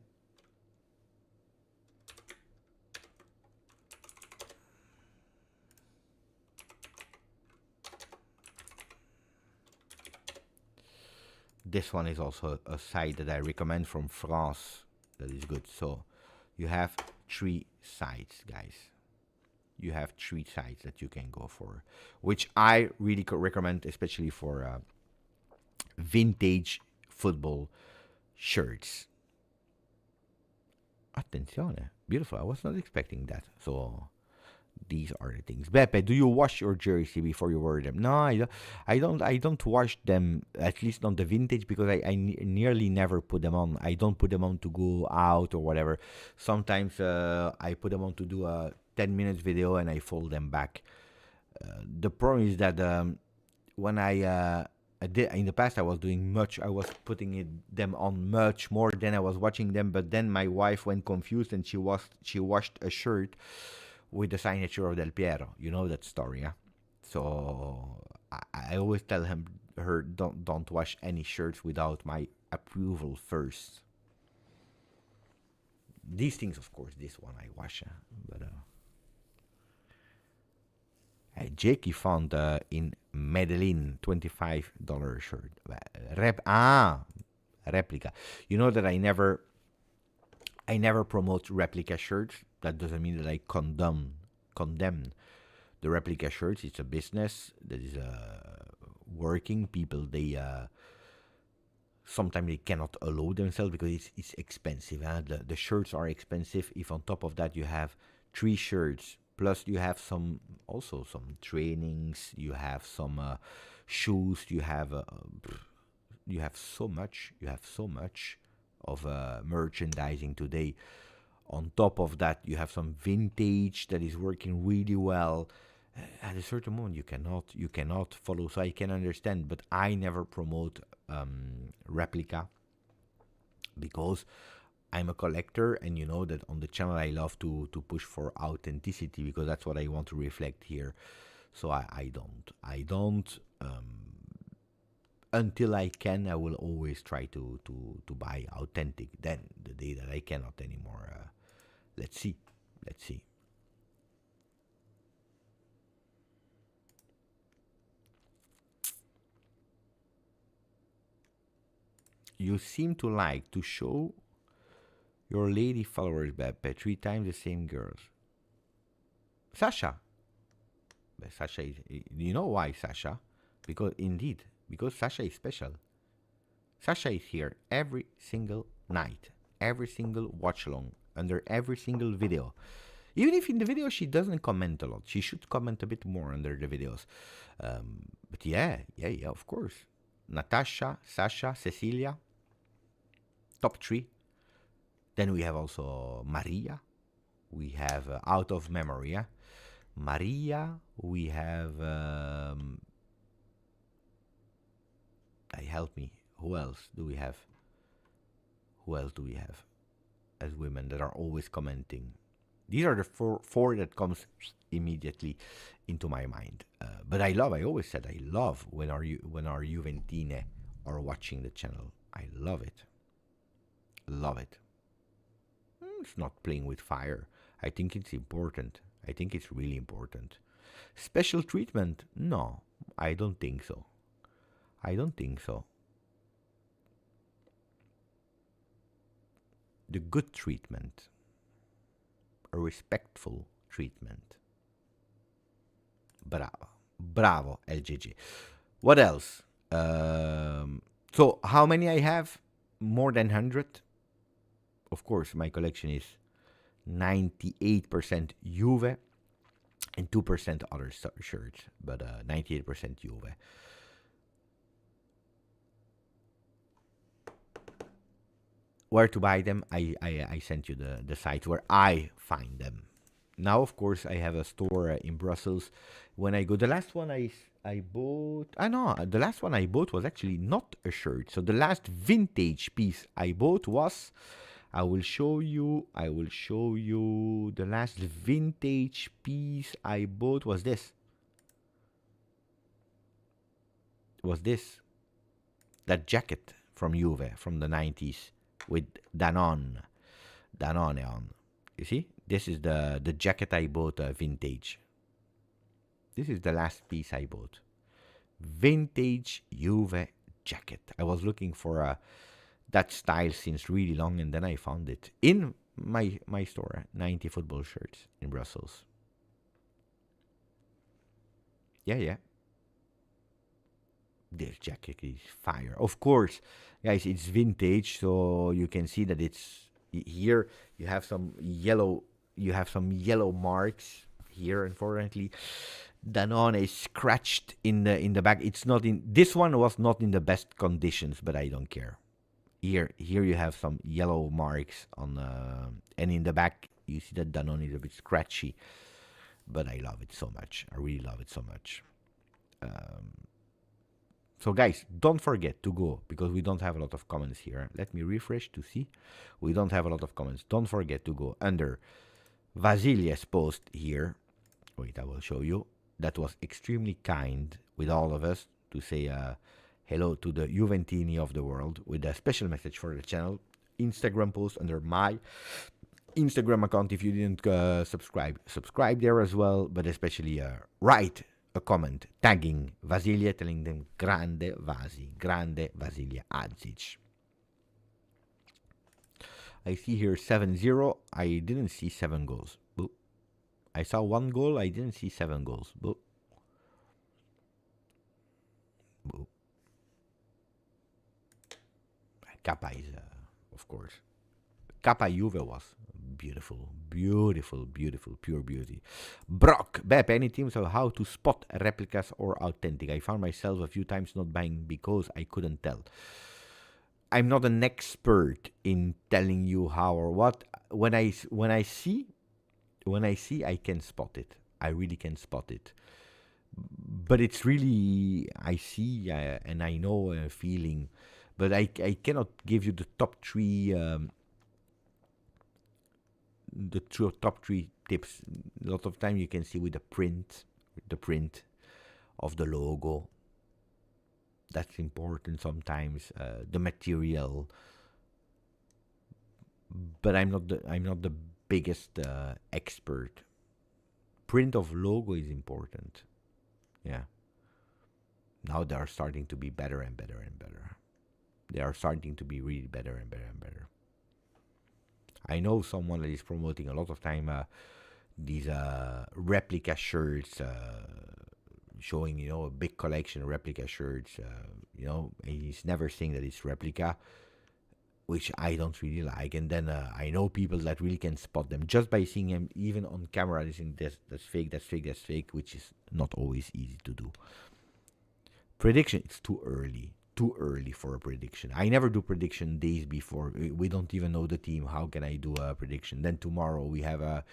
this one is also a site that I recommend from France. That is good. So you have 3 sites, guys. You have 3 sites that you can go for, which I really recommend, especially for vintage football shirts. Attenzione, beautiful. I was not expecting that. So these are the things. Beppe, do you wash your jersey before you wear them? No, I don't wash them, at least not the vintage, because I nearly never put them on. I don't put them on to go out or whatever. Sometimes I put them on to do a 10 minutes video and I fold them back. The problem is that when I did in the past, I was putting them on much more than I was watching them. But then my wife went confused and she washed a shirt with the signature of Del Piero. You know that story, yeah? So I always tell her don't wash any shirts without my approval first. These things, of course, this one I wash, but Jakey found in Medellin $25 shirt. Replica. You know that I never promote replica shirts. That doesn't mean that I condemn the replica shirts. It's a business that is working. People, they sometimes they cannot allow themselves because it's expensive. The shirts are expensive. If on top of that you have 3 shirts, plus you have some trainings, you have some shoes, you have so much of merchandising today. On top of that, you have some vintage that is working really well. At a certain moment, you cannot follow. So I can understand, but I never promote replica because I'm a collector, and you know that on the channel I love to push for authenticity because that's what I want to reflect here. So I don't. Until I can, I will always try to buy authentic. Then the day that I cannot anymore, let's see. You seem to like to show your lady followers, Beppe, 3 times the same girls. Sasha. But Sasha is, you know why, Sasha? Because Sasha is special. Sasha is here every single night, every single watch along, under every single video. Even if in the video she doesn't comment a lot, she should comment a bit more under the videos. But yeah, of course. Natasha, Sasha, Cecilia, top 3. Then we have also Maria. We have out of memory, yeah? Maria. We have. Help me. Who else do we have? Who else do we have as women that are always commenting? These are the four that comes immediately into my mind. But I always said I love when our Juventine are watching the channel. I love it. Love it. It's not playing with fire. I think it's important. I think it's really important. Special treatment? No, I don't think so. I don't think so. The good treatment. A respectful treatment. Bravo. Bravo, LGG. What else? So, how many I have? More than 100? Of course, my collection is 98% Juve and 2% other shirts, but 98% Juve. Where to buy them? I sent you the site where I find them. Now, of course, I have a store in Brussels. When I go, the last one I bought... the last one I bought was actually not a shirt. So the last vintage piece I bought was... I will show you. The last vintage piece I bought was this. That jacket from Juve from the 90s with Danone on. You see? This is the jacket I bought vintage. This is the last piece I bought. Vintage Juve jacket. I was looking for that style since really long, and then I found it in my store, 90 football shirts in Brussels. Yeah. This jacket is fire. Of course, guys, it's vintage, so you can see that it's here. You have some yellow marks here, unfortunately. Danone is scratched in the back. It's not in this one was not in the best conditions, but I don't care. Here you have some yellow marks on, and in the back you see that Danone is a bit scratchy, but I love it so much. I really love it so much. So guys, don't forget to go, because we don't have a lot of comments here. Let me refresh to see. We don't have a lot of comments. Don't forget to go under Vasilije's post here. Wait, I will show you. That was extremely kind with all of us to say hello to the Juventini of the world with a special message for the channel. Instagram post under my Instagram account. If you didn't subscribe there as well, but especially write a comment tagging Vasilije, telling them grande Vasilije ADŽIČ. I see here 7-0. I didn't see 7 goals. Boop. I saw 1 goal. I didn't see 7 goals. Boop. Boop. Kappa is, of course. Kappa Juve was beautiful, pure beauty. Brock, Bep, any teams of how to spot replicas or authentic? I found myself a few times not buying because I couldn't tell. I'm not an expert in telling you how or what. When I see, I can spot it. I really can spot it. But it's really, I see and I know a feeling. But I cannot give you the top 3 top 3 tips. A lot of time you can see with the print of the logo. That's important sometimes. The material. But I'm not the biggest expert. Print of logo is important. Yeah. Now they are starting to be better and better and better. They are starting to be really better and better and better. I know someone that is promoting a lot of time these replica shirts. showing, you know, a big collection of replica shirts. You know, he's never saying that it's replica, which I don't really like. And then I know people that really can spot them just by seeing him, even on camera. They think that's fake, that's fake, that's fake, which is not always easy to do. Prediction, it's too early for a prediction. I never do prediction days before. We don't even know the team. How can I do a prediction? Then tomorrow we have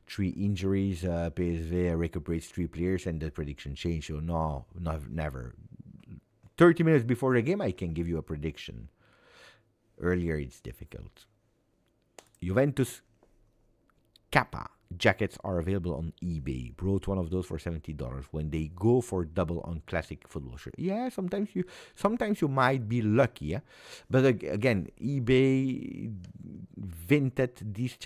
3 injuries. PSV recuperates 3 players and the prediction change. So no, never. 30 minutes before the game, I can give you a prediction. Earlier, it's difficult. Juventus Kappa jackets are available on eBay. Brought one of those for $70 when they go for double on classic football shirt. Yeah, sometimes you might be lucky, yeah? But again, eBay, Vinted, these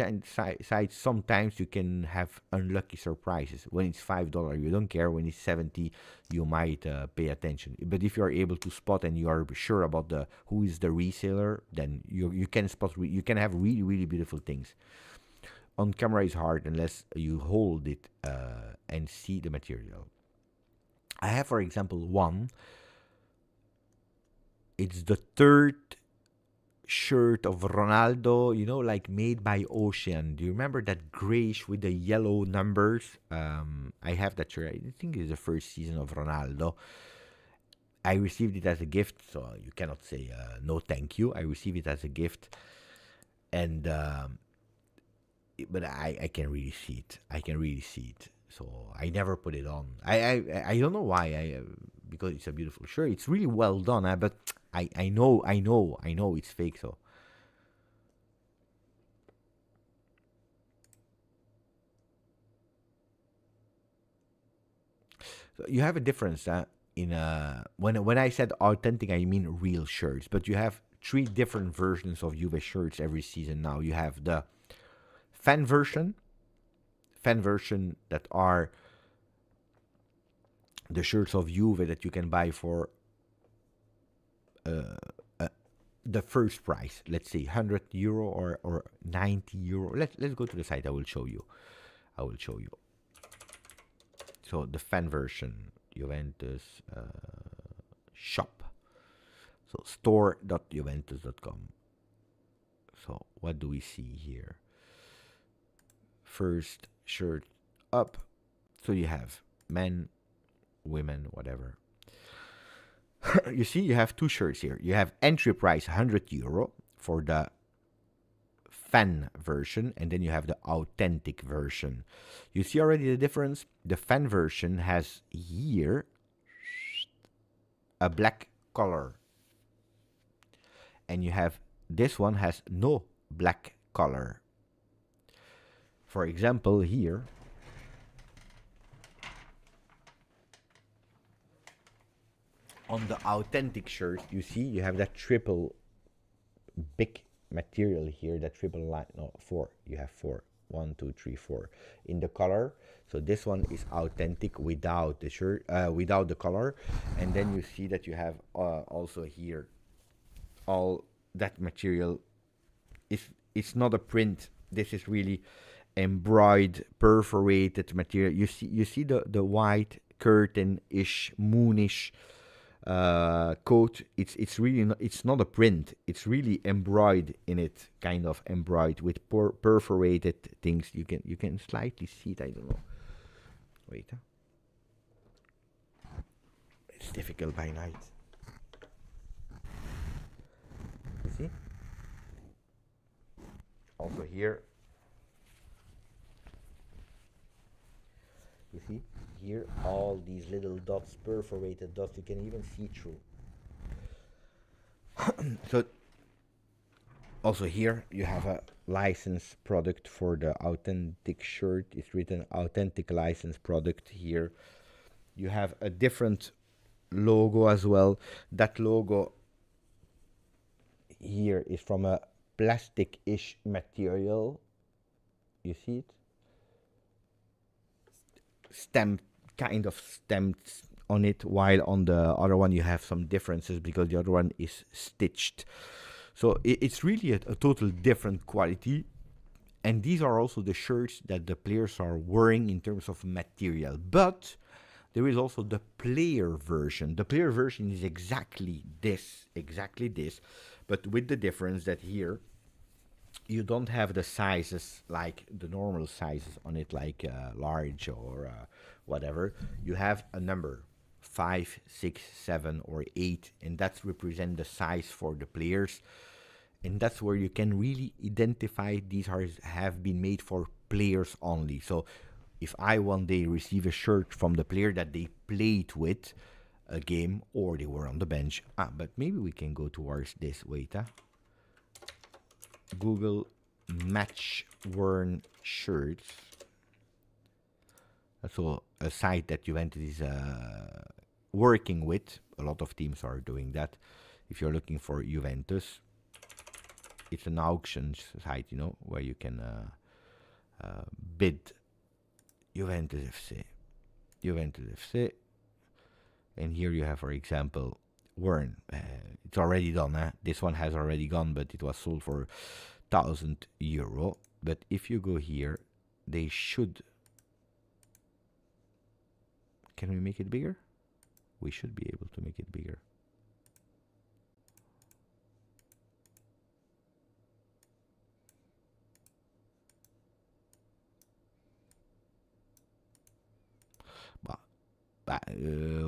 sites, sometimes you can have unlucky surprises. When it's $5, you don't care. When it's 70, you might pay attention. But if you're able to spot and you are sure about who is the reseller, then you can spot. You can have really, really beautiful things. On camera is hard unless you hold it and see the material. I have, for example, one. It's the 3rd shirt of Ronaldo, you know, like made by Ocean. Do you remember that grayish with the yellow numbers? I have that shirt. I think it's the first season of Ronaldo. I received it as a gift, so you cannot say no thank you. I received it as a gift. And... but I can really see it. So I never put it on. I don't know why. Because it's a beautiful shirt. It's really well done. But I know it's fake. So you have a difference in when I said authentic, I mean real shirts. But you have 3 different versions of Juve shirts every season now. You have the fan version that are the shirts of Juve that you can buy for the first price, let's say €100 or €90. Let's go to the site. I will show you. So the fan version, Juventus shop. So store.juventus.com. So what do we see here? First shirt up. So you have men, women, whatever. You see, you have 2 shirts here. You have entry price €100 for the fan version, and then you have the authentic version. You see already the difference? The fan version has here a black color, and you have this one has no black color. For example, here, on the authentic shirt, you see you have that triple big material here, that triple line, no, 4, you have 4, 1, 2, 3, 4 in the color. So this one is authentic without the shirt, without the color. And then you see that you have also here all that material. It's not a print. This is really embroidered, perforated material. You see the white curtain-ish, moonish coat. It's really it's not a print. It's really embroidered in it, kind of embroidered with perforated things. You can slightly see it. I don't know. Wait. It's difficult by night. You see? Also here. You see here all these little dots, perforated dots, you can even see through. So also here you have a licensed product for the authentic shirt. It's written authentic licensed product here. You have a different logo as well. That logo here is from a plastic-ish material. You see it? Kind of stamped on it, while on the other one you have some differences because the other one is stitched. So it's really a total different quality. And these are also the shirts that the players are wearing in terms of material. But there is also the player version. The player version is exactly this, but with the difference that here you don't have the sizes like the normal sizes on it, like large or whatever. You have a number 5, 6, 7, or 8, and that's represent the size for the players. And that's where you can really identify these have been made for players only. So if I one day receive a shirt from the player that they played with a game or they were on the bench, but maybe we can go towards this. Wait, Google match worn shirts. So a site that Juventus is working with. A lot of teams are doing that. If you're looking for Juventus, it's an auction site, you know, where you can bid Juventus FC. And here you have, for example, worn. It's already done. This one has already gone, but it was sold for €1,000. But if you go here, they should. Can we make it bigger? We should be able to make it bigger.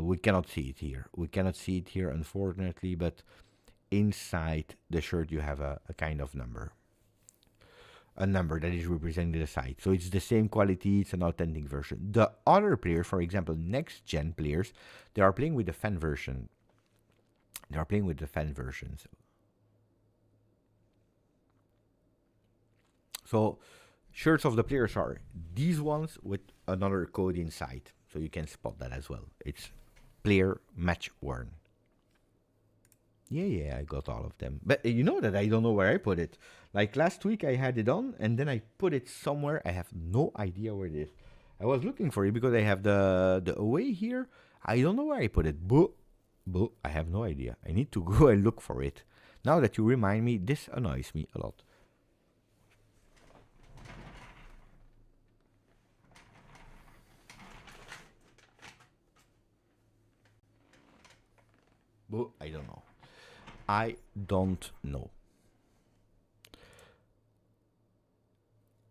We cannot see it here. We cannot see it here, unfortunately, but inside the shirt you have a kind of number. A number that is representing the site. So it's the same quality, it's an authentic version. The other players, for example, next-gen players, they are playing with the fan version. They are playing with the fan versions. So shirts of the players are these ones with another code inside. So you can spot that as well. It's player match worn. Yeah, I got all of them. But you know that I don't know where I put it. Like last week I had it on and then I put it somewhere. I have no idea where it is. I was looking for it because I have the away here. I don't know where I put it. But I have no idea. I need to go and look for it. Now that you remind me, this annoys me a lot. But I don't know. I don't know.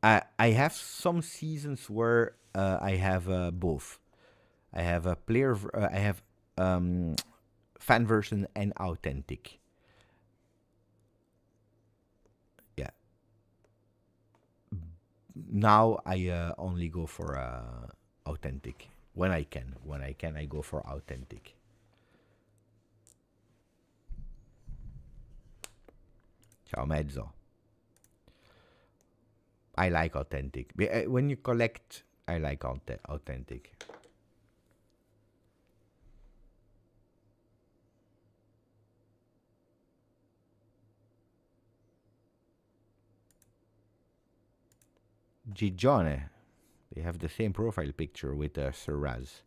I have some seasons where I have both. I have a player. I have fan version and authentic. Yeah. Now I only go for authentic when I can. When I can, I go for authentic. Ciao mezzo. I like authentic. When you collect, I like authentic. Gigione. They have the same profile picture with Serraz.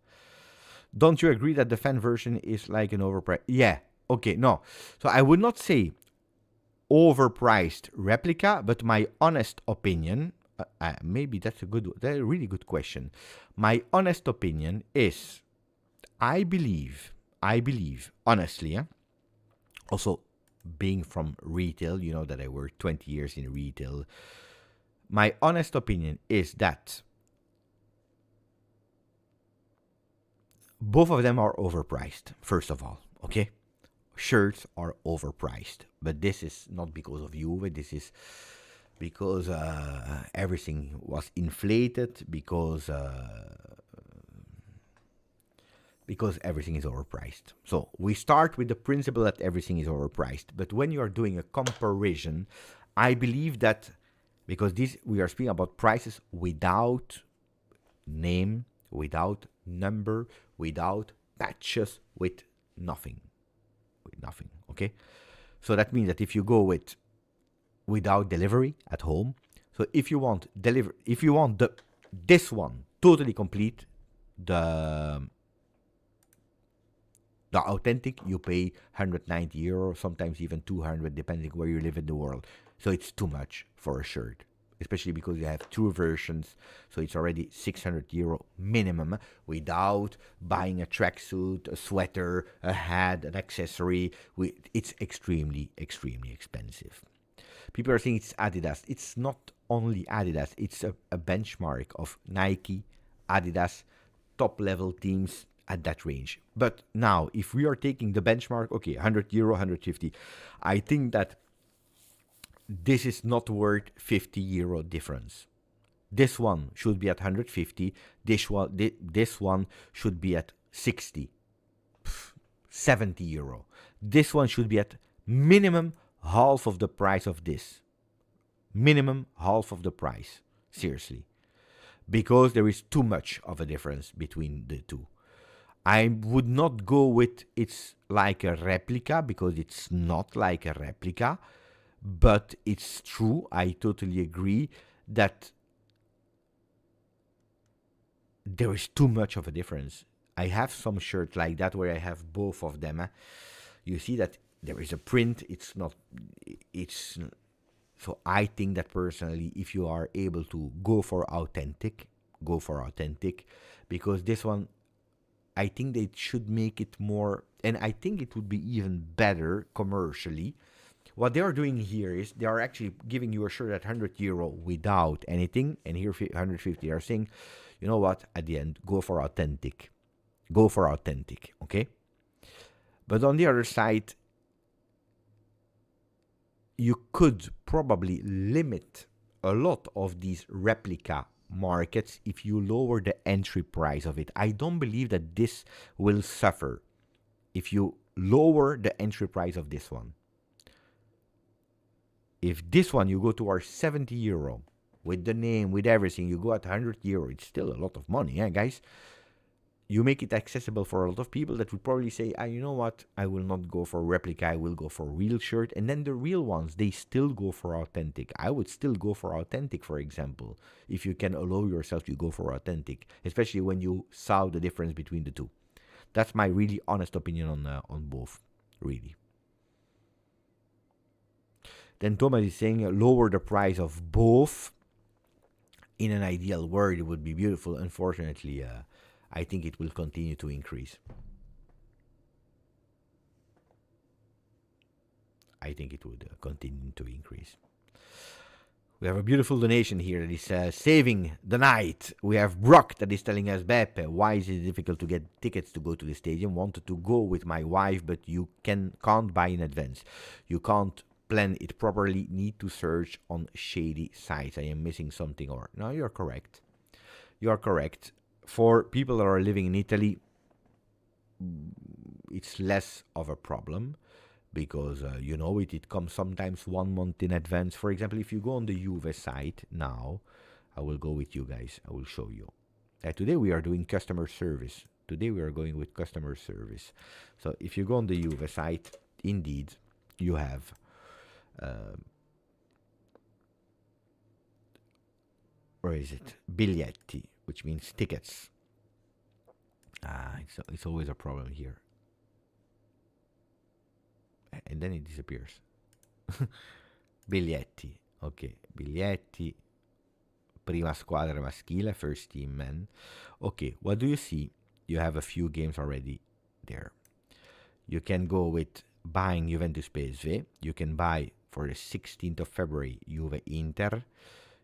Don't you agree that the fan version is like an overpriced? Yeah. Okay, no. So I would not say overpriced replica, but my honest opinion, maybe that's a really good question. My honest opinion is, I believe, honestly, also being from retail, you know that I worked 20 years in retail. My honest opinion is that both of them are overpriced, first of all, okay? Shirts are overpriced, but this is not because of Juve. This is because everything was inflated, because everything is overpriced. So we start with the principle that everything is overpriced. But when you are doing a comparison, I believe that because we are speaking about prices without name, without number, without patches, with nothing. Okay, so that means that if you go without delivery at home, so if you want this one totally complete, the authentic, you pay €190, sometimes even 200, depending where you live in the world. So it's too much for a shirt. especially because you have two versions, so it's already €600 minimum without buying a tracksuit, a sweater, a hat, an accessory. It's extremely, extremely expensive. People are saying it's Adidas. It's not only Adidas, it's a benchmark of Nike, Adidas, top level teams at that range. But now, if we are taking the benchmark, okay, €100, 150, I think that this is not worth €50 difference. This one should be at 150. This one should be at 60, €70. This one should be at minimum half of the price of this. Minimum half of the price. Seriously. Because there is too much of a difference between the two. I would not go with it's like a replica, because it's not like a replica. But it's true, I totally agree, that there is too much of a difference. I have some shirts like that where I have both of them. You see that there is a print, so I think that personally, if you are able to go for authentic, because this one, I think they should make it more, and I think it would be even better commercially. What they are doing here is they are actually giving you a shirt at €100 without anything, and here 150. They are saying, you know what, at the end, go for authentic, okay? But on the other side, you could probably limit a lot of these replica markets if you lower the entry price of it. I don't believe that this will suffer if you lower the entry price of this one. If this one you go to our €70 with the name, with everything, you go at €100, it's still a lot of money, guys. You make it accessible for a lot of people that would probably say, you know what, I will not go for replica, I will go for real shirt. And then the real ones, they still go for authentic. I would still go for authentic, for example. If you can allow yourself to go for authentic, especially when you saw the difference between the two. That's my really honest opinion on both, really. Then Thomas is saying lower the price of both. In an ideal world, it would be beautiful. Unfortunately, I think it will continue to increase. I think it would continue to increase. We have a beautiful donation here that is saving the night. We have Brock that is telling us, Beppe, why is it difficult to get tickets to go to the stadium? Wanted to go with my wife, but you can't buy in advance. You can't plan it properly, need to search on shady sites. I am missing something, or no, you're correct. You are correct. For people that are living in Italy, it's less of a problem because it comes sometimes 1 month in advance. For example, if you go on the Juve site now, I will go with you guys. I will show you. Today we are doing customer service. Today we are going with customer service. So if you go on the Juve site, indeed, you have where is it? Biglietti, which means tickets. It's always a problem here. And then it disappears. Biglietti. Okay, biglietti. Prima squadra maschile, first team men. Okay, what do you see? You have a few games already there. You can go with buying Juventus PSV. You can buy for the 16th of February, Juve Inter.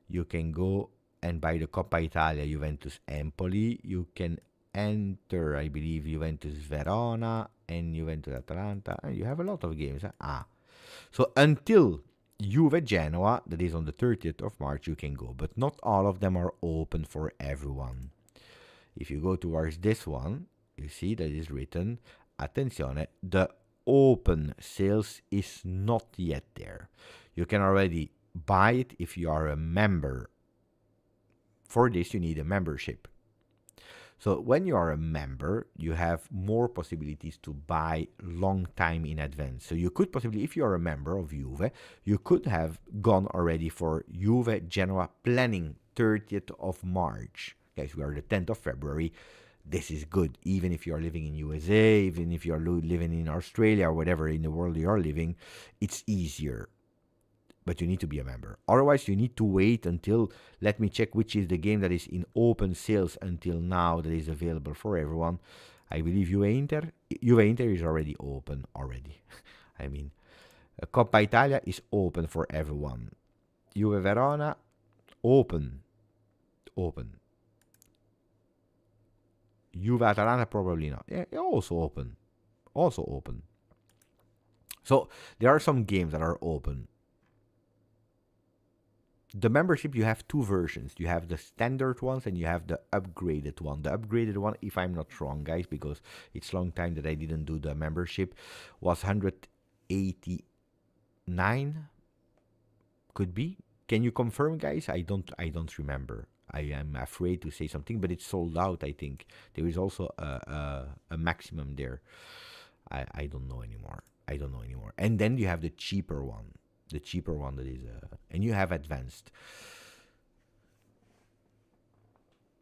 You can go and buy the Coppa Italia, Juventus Empoli. You can enter, I believe, Juventus Verona and Juventus Atalanta. And you have a lot of games. So until Juve Genoa, that is on the 30th of March, you can go. But not all of them are open for everyone. If you go towards this one, you see that is written, attenzione, the open sales is not yet there. You can already buy it if you are a member. For this, you need a membership. So when you are a member, you have more possibilities to buy long time in advance. So you could possibly, if you are a member of Juve, you could have gone already for Juve Genoa planning 30th of March. Guys, we are the 10th of February. This is good. Even if you are living in USA, even if you are living in Australia or whatever in the world you are living, it's easier. But you need to be a member. Otherwise, you need to wait until, let me check which is the game that is in open sales until now that is available for everyone. I believe Juve Inter is already open already. I mean, Coppa Italia is open for everyone. Juve Verona, open. Juve Atalanta, probably not. Yeah, also open. So, there are some games that are open. The membership, you have two versions. You have the standard ones and you have the upgraded one. The upgraded one, if I'm not wrong, guys, because it's a long time that I didn't do the membership, was 189. Could be. Can you confirm, guys? I don't remember. I am afraid to say something, but it's sold out, I think. There is also a maximum there. I don't know anymore. And then you have the cheaper one. The cheaper one that is, and you have advanced.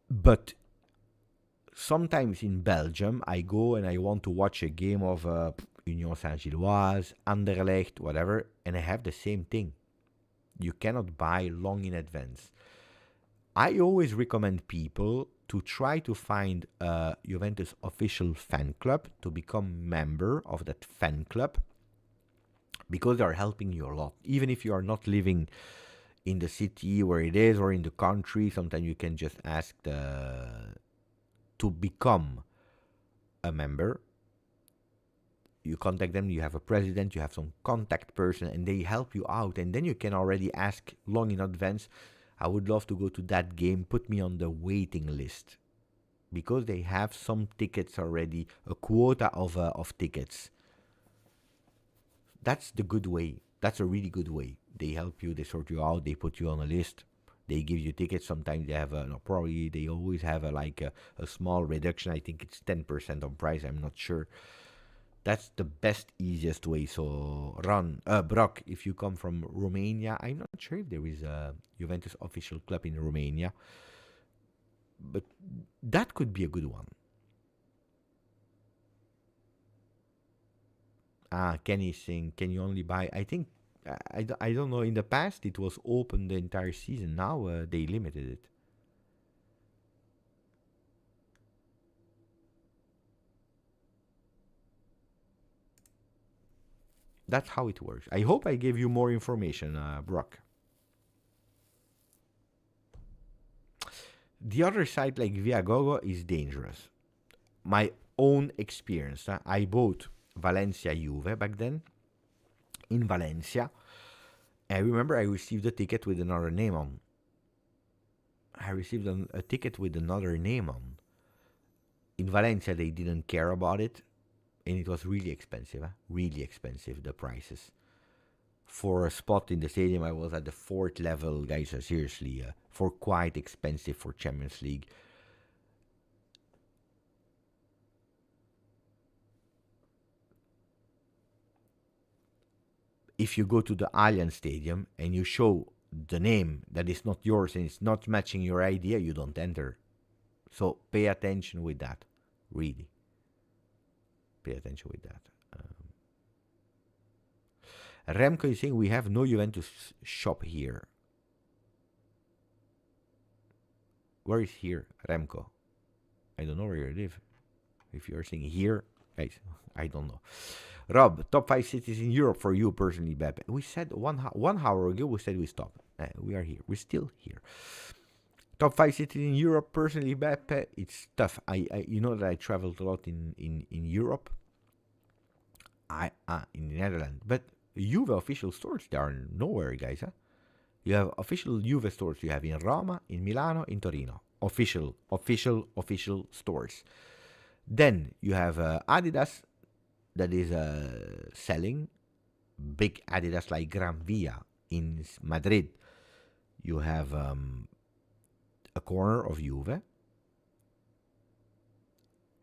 But sometimes in Belgium, I go and I want to watch a game of Union Saint-Gilloise, Anderlecht, whatever, and I have the same thing. You cannot buy long in advance. I always recommend people to try to find a Juventus official fan club, to become member of that fan club, because they are helping you a lot. Even if you are not living in the city where it is or in the country, sometimes you can just ask to become a member. You contact them, you have a president, you have some contact person, and they help you out. And then you can already ask long in advance, I would love to go to that game, put me on the waiting list. Because they have some tickets already, a quota of tickets. That's the good way. That's a really good way. They help you, they sort you out, they put you on a list, they give you tickets. Sometimes they have probably they always have a small reduction. I think it's 10% on price. I'm not sure. That's the best, easiest way. So, Brock, if you come from Romania, I'm not sure if there is a Juventus official club in Romania, but that could be a good one. Kenny saying, can you only buy? I think, I don't know. In the past, it was open the entire season. Now they limited it. That's how it works. I hope I gave you more information, Brock. The other side, like Viagogo, is dangerous. My own experience. I bought Valencia Juve back then. In Valencia, I remember I received a ticket with another name on. A ticket with another name on. In Valencia, they didn't care about it. And it was really expensive, really expensive, the prices. For a spot in the stadium, I was at the 4th level, guys, seriously, for quite expensive for Champions League. If you go to the Allianz Stadium and you show the name that is not yours and it's not matching your idea, you don't enter. So pay attention with that, really. Pay attention with that. Remco is saying we have no Juventus shop here. Where is here, Remco? I don't know where you live. If you're saying here, guys, I don't know. Rob, top 5 cities in Europe for you personally, Beppe. We said one hour ago, we said we stopped. We are here. We're still here. Top 5 cities in Europe personally, Beppe. It's tough. You know that I traveled a lot in Europe. In the Netherlands. But Juve official stores, there are nowhere, guys. You have official Juve stores. You have in Roma, in Milano, in Torino. Official stores. Then you have Adidas that is selling big Adidas like Gran Via in Madrid. You have a corner of Juve.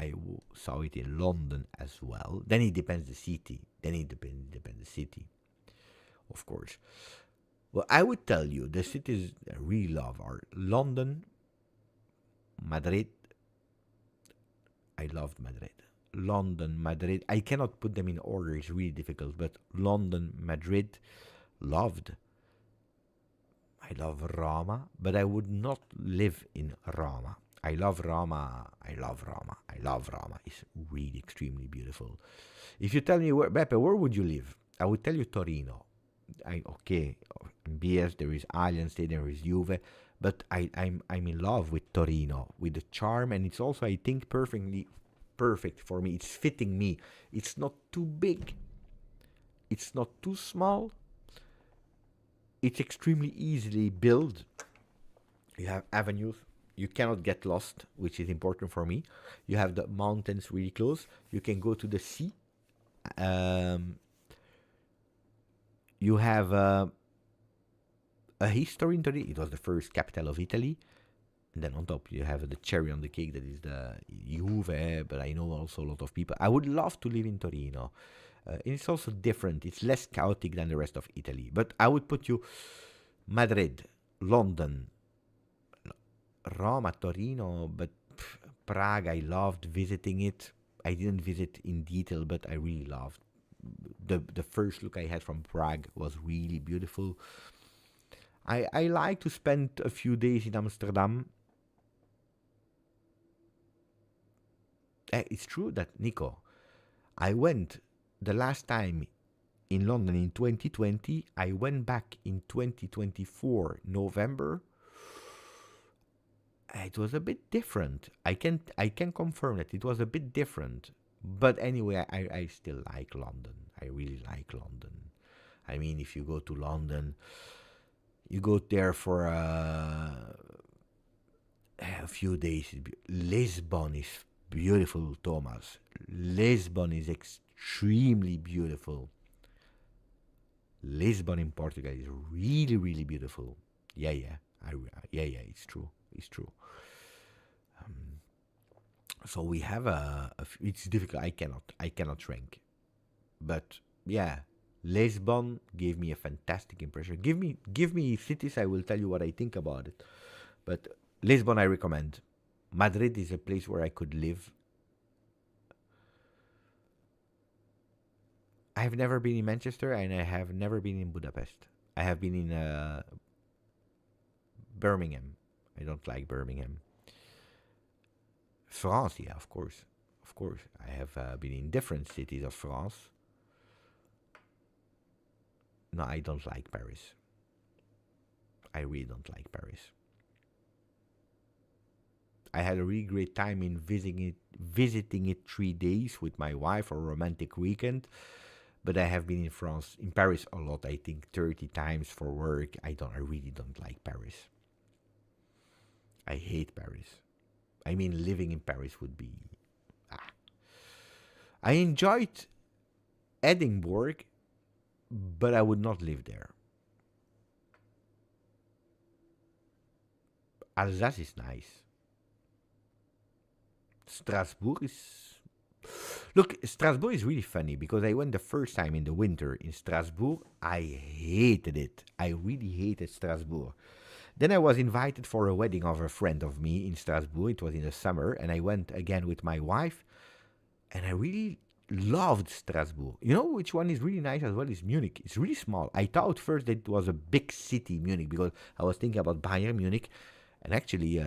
I saw it in London as well. Then it depends the city. Of course. Well, I would tell you the cities I really love are London, Madrid. I loved Madrid. London, Madrid. I cannot put them in order. It's really difficult. But London, Madrid, loved. I love Roma, but I would not live in Roma. I love Roma. I love Roma. I love Roma. It's really extremely beautiful. If you tell me, Beppe, where would you live? I would tell you Torino. Okay, in BS there is Allianz Stadium, there is Juve, but I'm in love with Torino, with the charm, and it's also, I think, perfect for me. It's fitting me. It's not too big. It's not too small. It's extremely easily built. You have avenues. You cannot get lost, which is important for me. You have the mountains really close. You can go to the sea. You have a history in Italy. It was the first capital of Italy. And then on top, you have the cherry on the cake that is the Juve. But I know also a lot of people. I would love to live in Torino. It's also different. It's less chaotic than the rest of Italy. But I would put you Madrid, London, Roma, Torino, but Prague, I loved visiting it. I didn't visit in detail, but I really loved. The first look I had from Prague was really beautiful. I like to spend a few days in Amsterdam. It's true that, Nico, I went the last time in London in 2020. I went back in 2024, November. It was a bit different. I can confirm that it was a bit different. But anyway, I still like London. I really like London. I mean, if you go to London, you go there for a few days. Lisbon is beautiful, Thomas. Lisbon is extremely beautiful. Lisbon in Portugal is really, really beautiful. Yeah, it's true. It's true. So we have it's difficult. I cannot rank, but yeah, Lisbon gave me a fantastic impression. Give me cities. I will tell you what I think about it. But Lisbon, I recommend. Madrid is a place where I could live. I have never been in Manchester, and I have never been in Budapest. I have been in Birmingham. I don't like Birmingham. France, yeah, of course. I have been in different cities of France. No, I don't like Paris. I really don't like Paris. I had a really great time in visiting it 3 days with my wife for a romantic weekend. But I have been in Paris a lot. I think 30 times for work. I really don't like Paris. I hate Paris. I mean, living in Paris would be... I enjoyed Edinburgh, but I would not live there. Alsace is nice. Strasbourg is... Look, Strasbourg is really funny because I went the first time in the winter in Strasbourg. I hated it. I really hated Strasbourg. Then I was invited for a wedding of a friend of me in Strasbourg. It was in the summer, and I went again with my wife, and I really loved Strasbourg. You know which one is really nice as well is Munich. It's really small. I thought first that it was a big city, Munich, because I was thinking about Bayern Munich, and actually,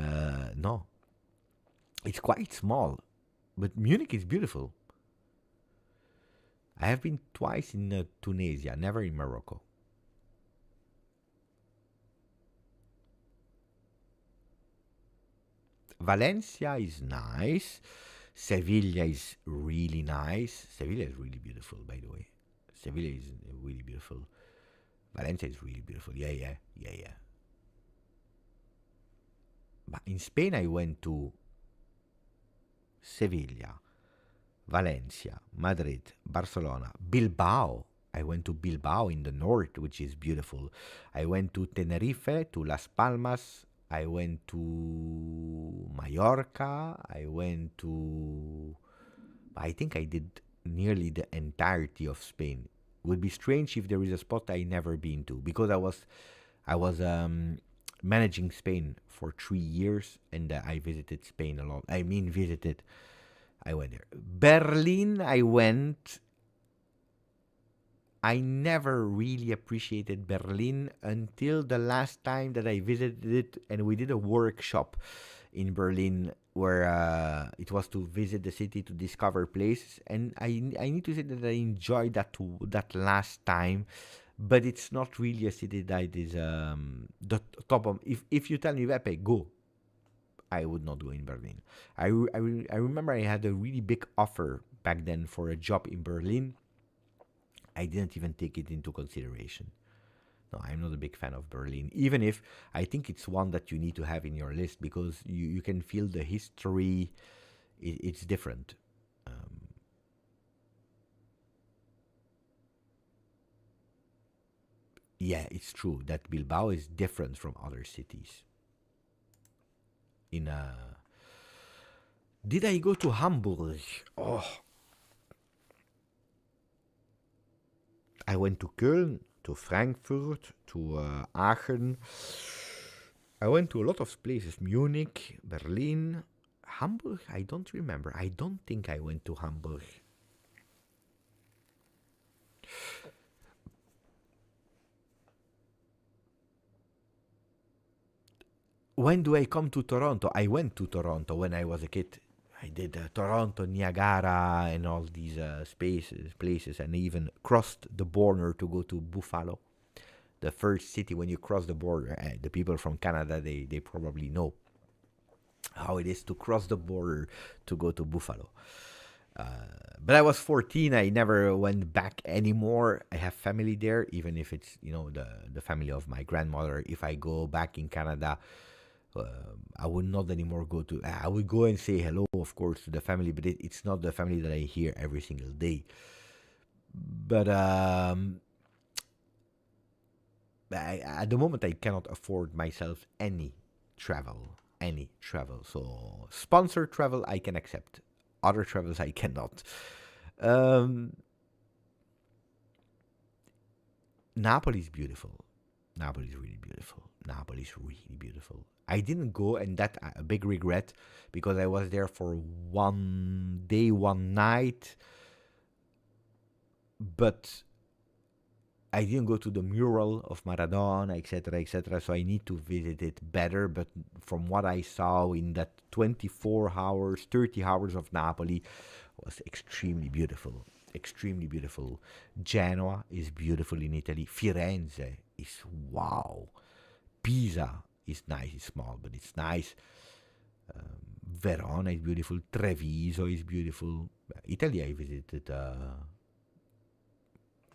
no. It's quite small, but Munich is beautiful. I have been twice in Tunisia, never in Morocco. Valencia is nice. Sevilla is really nice. Sevilla is really beautiful, by the way. Sevilla is really beautiful. Valencia is really beautiful. Yeah. But in Spain, I went to Sevilla, Valencia, Madrid, Barcelona, Bilbao. I went to Bilbao in the north, which is beautiful. I went to Tenerife, to Las Palmas. I went to Mallorca. I think I did nearly the entirety of Spain. It would be strange if there is a spot I never been to, because I was managing Spain for 3 years, and I visited Spain a lot. I went there. Berlin, I went I never really appreciated Berlin until the last time that I visited it, and we did a workshop in Berlin where it was to visit the city to discover places, and I need to say that I enjoyed that last time, but it's not really a city that is the top of. If you tell me, Pepe, go, I would not go in Berlin. I remember I had a really big offer back then for a job in Berlin. I didn't even take it into consideration. No, I'm not a big fan of Berlin, even if I think it's one that you need to have in your list because you can feel the history. It's different. Yeah, it's true that Bilbao is different from other cities. Did I go to Hamburg? Oh, I went to Köln, to Frankfurt, to Aachen. I went to a lot of places. Munich, Berlin, Hamburg. I don't remember. I don't think I went to Hamburg. When do I come to Toronto? I went to Toronto when I was a kid. I did Toronto, Niagara, and all these places, and even crossed the border to go to Buffalo, the first city when you cross the border. The people from Canada, they probably know how it is to cross the border to go to Buffalo. But I was 14. I never went back anymore. I have family there, even if it's the family of my grandmother. If I go back in Canada, I would not anymore go to. I would go and say hello, of course, to the family, but it's not the family that I hear every single day. But at the moment, I cannot afford myself any travel. So sponsored travel I can accept. Other travels I cannot. Napoli is beautiful. Napoli is really beautiful. I didn't go, and that a big regret, because I was there for 1 day, 1 night, but I didn't go to the mural of Maradona, etc. So I need to visit it better. But from what I saw in that 24 hours, 30 hours of Napoli, was extremely beautiful. Genoa is beautiful in Italy. Firenze is wow. Pisa is nice. It's small, but it's nice. Verona is beautiful. Treviso is beautiful. Italy, I visited a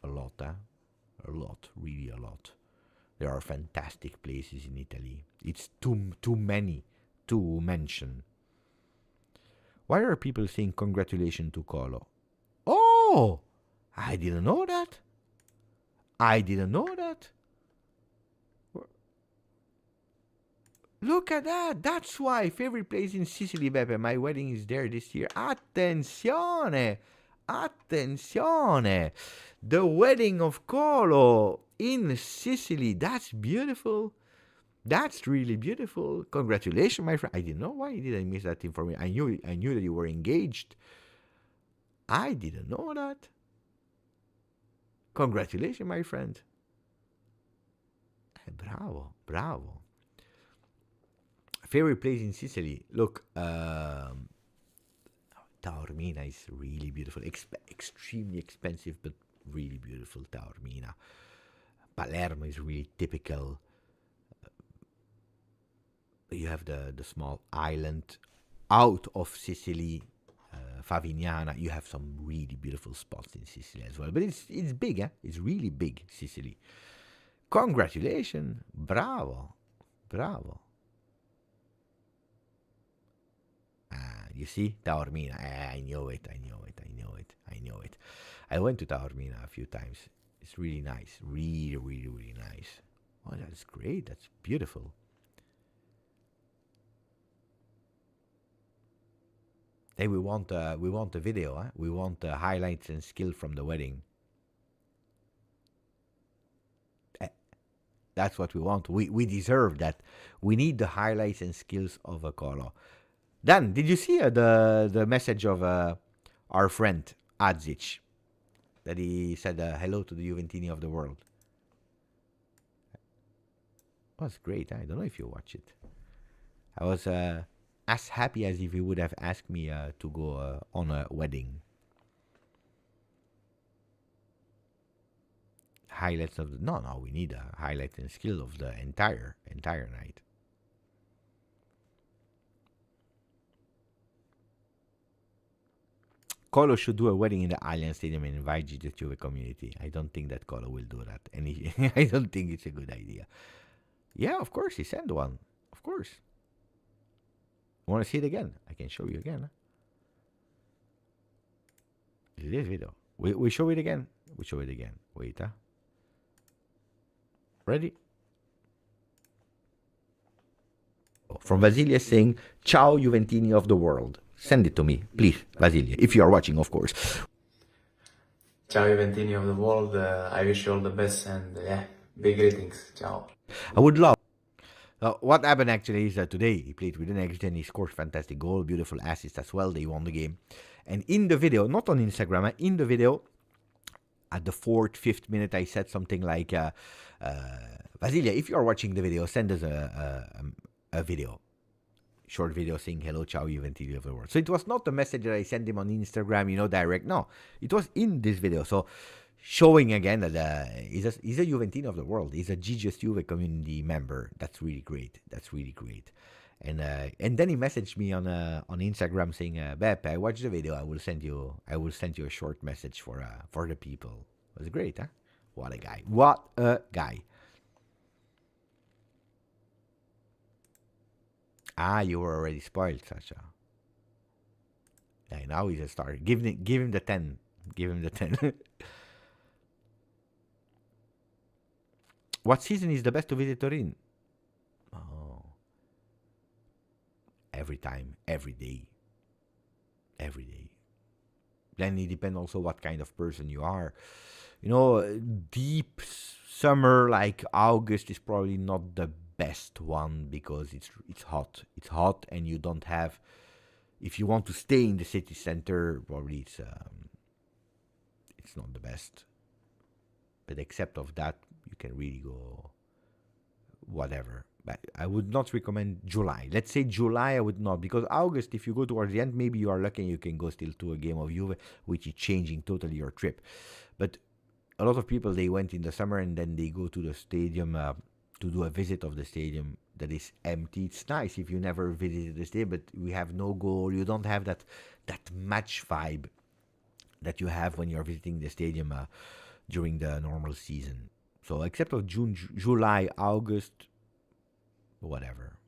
lot. Really a lot. There are fantastic places in Italy. It's too many to mention. Why are people saying congratulations to Colo? Oh, I didn't know that. Look at that. That's why. Favorite place in Sicily, Beppe. My wedding is there this year. Attenzione. The wedding of Colo in Sicily. That's beautiful. That's really beautiful. Congratulations, my friend. I didn't know. Why did I miss that information? I knew that you were engaged. I didn't know that. Congratulations, my friend. Bravo. Favorite place in Sicily? Look, Taormina is really beautiful. Extremely expensive, but really beautiful, Taormina. Palermo is really typical. You have the small island out of Sicily, Favignana. You have some really beautiful spots in Sicily as well. But it's big, It's really big, Sicily. Congratulations. Bravo. You see, Taormina. I know it. I went to Taormina a few times. It's really nice. Really nice. Oh, that's great. That's beautiful. Hey, we want a video, We want highlights and skill from the wedding. That's what we want. We deserve that. We need the highlights and skills of a Colo. Dan, did you see the message of our friend Adzic? that he said hello to the Juventini of the world. It was great. I don't know if you watch it. I was as happy as if he would have asked me to go on a wedding. Highlights of the no, we need a highlight and skill of the entire night. Colo should do a wedding in the Allianz Stadium and invite GJustjuve community. I don't think that Colo will do that. And I don't think it's a good idea. Yeah, of course, he sent one. Of course. Want to see it again? I can show you again. Huh? This video. We show it again. We show it again. Wait, huh? Ready? Oh, from Vasilije saying, Ciao Juventini of the world. Send it to me, please, Vasilije, if you are watching, of course. Ciao Juventini of the world, I wish you all the best and yeah, big greetings. Ciao. I would love. What happened actually is that today he played with the next gen, he scored fantastic goal, beautiful assist as well, they won the game. And in the video, not on Instagram, in the video, at the 4th, 5th minute, I said something like, Vasilije, if you are watching the video, send us a video. Short video saying hello, ciao, Juventini of the world. So it was not the message that I sent him on Instagram, direct. No, it was in this video. So showing again that he's a Juventini of the world. He's a GJustjuve community member. That's really great. That's really great. And then he messaged me on Instagram saying, Beppe, I watched the video. I will send you a short message for the people. It was great, huh? What a guy. What a guy. Ah, you were already spoiled, Sasha. Yeah, now he's a star. Give him the 10. Give him the 10. What season is the best to visit Turin? Oh. Every time, every day. Every day. Then it depends also what kind of person you are. Deep summer like August is probably not the best one because it's hot. It's hot and you don't have. If you want to stay in the city center, probably it's not the best. But except of that, you can really go whatever. But I would not recommend July. Let's say July, I would not, because August, if you go towards the end, maybe you are lucky and you can go still to a game of Juve, which is changing totally your trip. But a lot of people, they went in the summer and then they go to the stadium to do a visit of the stadium that is empty. It's nice if you never visited the stadium, but we have no goal. You don't have that match vibe that you have when you're visiting the stadium during the normal season. So except of June, July, August, whatever.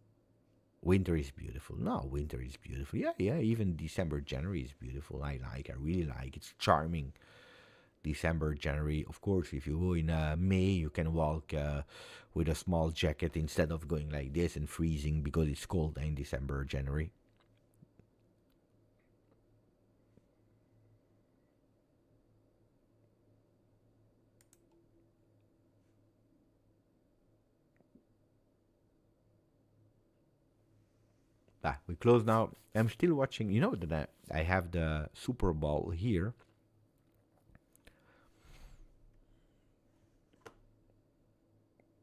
Winter is beautiful. No, winter is beautiful. Yeah. Even December, January is beautiful. I really like. It's charming. December, January. Of course, if you go in May, you can walk with a small jacket instead of going like this and freezing because it's cold in December, January. We close now. I'm still watching. You know that I have the Super Bowl here.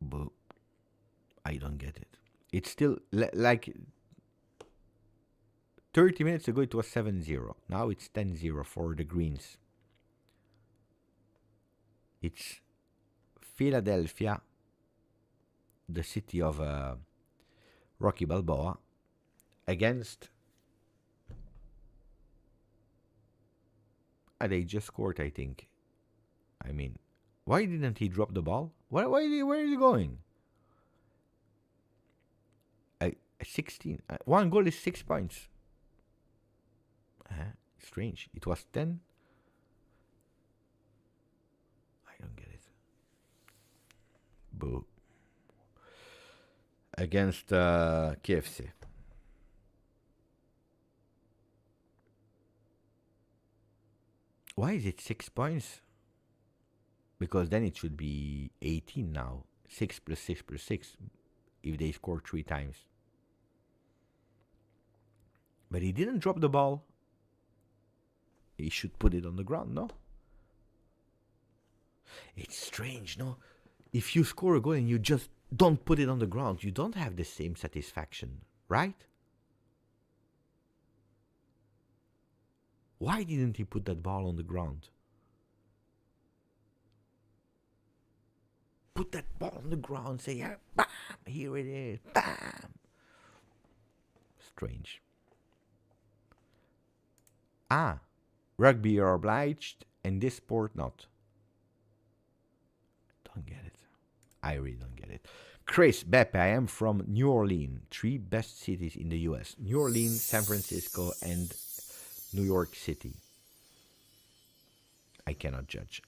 But I don't get it. It's still like 30 minutes ago it was 7-0. Now it's 10-0 for the Greens. It's Philadelphia, the city of Rocky Balboa, against. They just scored, I think. I mean, why didn't he drop the ball? Where is he going? 16. One goal is 6 points. Strange. It was 10. I don't get it. Boo. Against KFC. Why is it 6 points? Because then it should be 18 now. 6 plus 6 plus 6. If they score 3 times. But he didn't drop the ball. He should put it on the ground, no? It's strange, no? If you score a goal and you just don't put it on the ground, you don't have the same satisfaction, right? Why didn't he put that ball on the ground? Put that ball on the ground, say, yeah, bam, here it is, bam. Strange. Ah, rugby you're obliged, and this sport not. Don't get it. I really don't get it. Chris, Beppe, I am from New Orleans. 3 best cities in the US. New Orleans, San Francisco, and New York City. I cannot judge.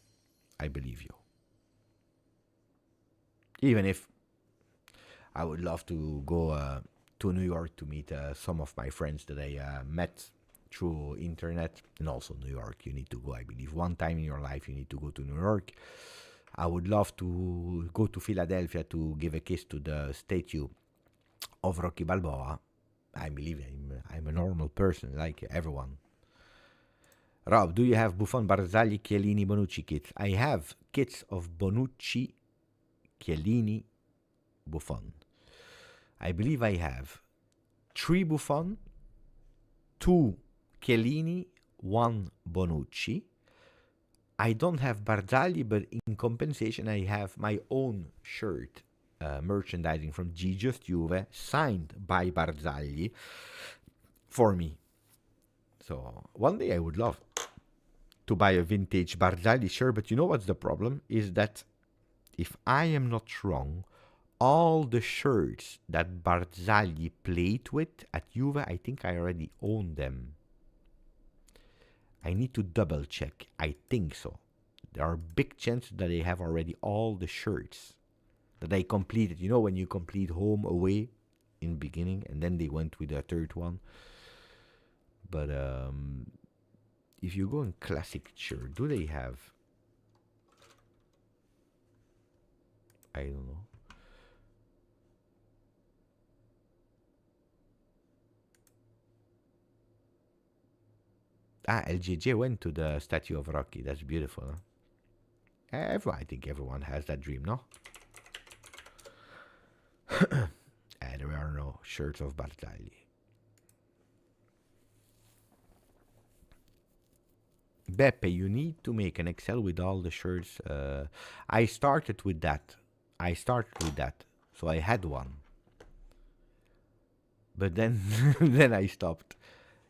I believe you. Even if I would love to go to New York to meet some of my friends that I met through internet, and also New York. You need to go, I believe. One time in your life you need to go to New York. I would love to go to Philadelphia to give a kiss to the statue of Rocky Balboa. I believe I'm a normal person, like everyone. Rob, do you have Buffon, Barzagli, Chiellini, Bonucci kits? I have kits of Bonucci, Chiellini, Buffon. I believe I have 3 Buffon, 2 Chiellini, 1 Bonucci. I don't have Barzagli, but in compensation I have my own shirt merchandising from GJustjuve, signed by Barzagli for me. So one day I would love to buy a vintage Barzagli shirt, but you know what's the problem? Is that if I am not wrong, all the shirts that Barzagli played with at Juve, I think I already own them. I need to double check. I think so. There are big chances that I have already all the shirts that I completed. You know when you complete home, away in beginning, and then they went with a third one. But if you go in classic shirt, do they have? I don't know. Ah, LJJ went to the statue of Rocky. That's beautiful, huh? I think everyone has that dream, no? There are no shirts of Barzagli. Beppe, you need to make an Excel with all the shirts. I started with that. So I had one. But then, then I stopped.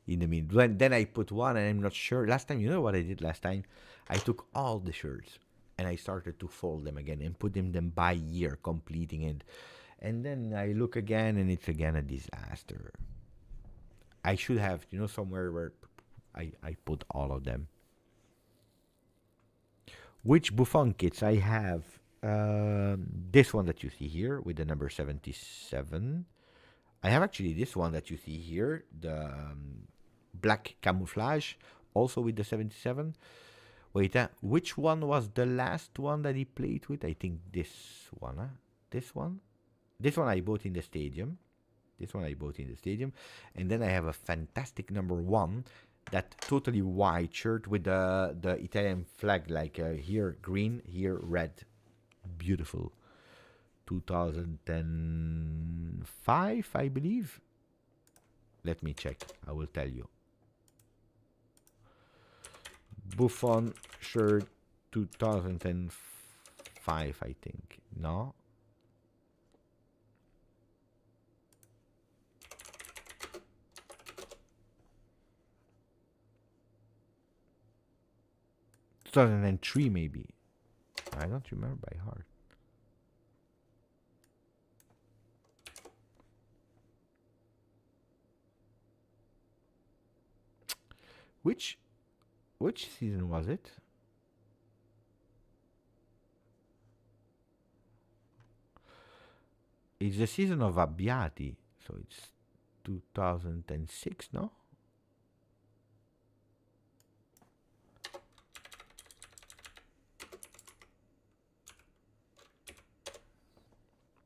In the middle. Then I put one, and I'm not sure. Last time, you know what I did last time? I took all the shirts and I started to fold them again and put them by year, completing it. And then I look again, and it's again a disaster. I should have, somewhere where I put all of them. Which Buffon kits? I have this one that you see here with the number 77. I have actually this one that you see here, the black camouflage, also with the 77. Wait, which one was the last one that he played with? I think this one, huh? This one? This one I bought in the stadium. And then I have a fantastic number 1, that totally white shirt with the Italian flag, like here green, here red. Beautiful. 2005, I believe. Let me check. I will tell you. Buffon shirt 2005, I think. No? – 2003 maybe. I don't remember by heart. Which season was it? It's the season of Abbiati, so it's 2006, no?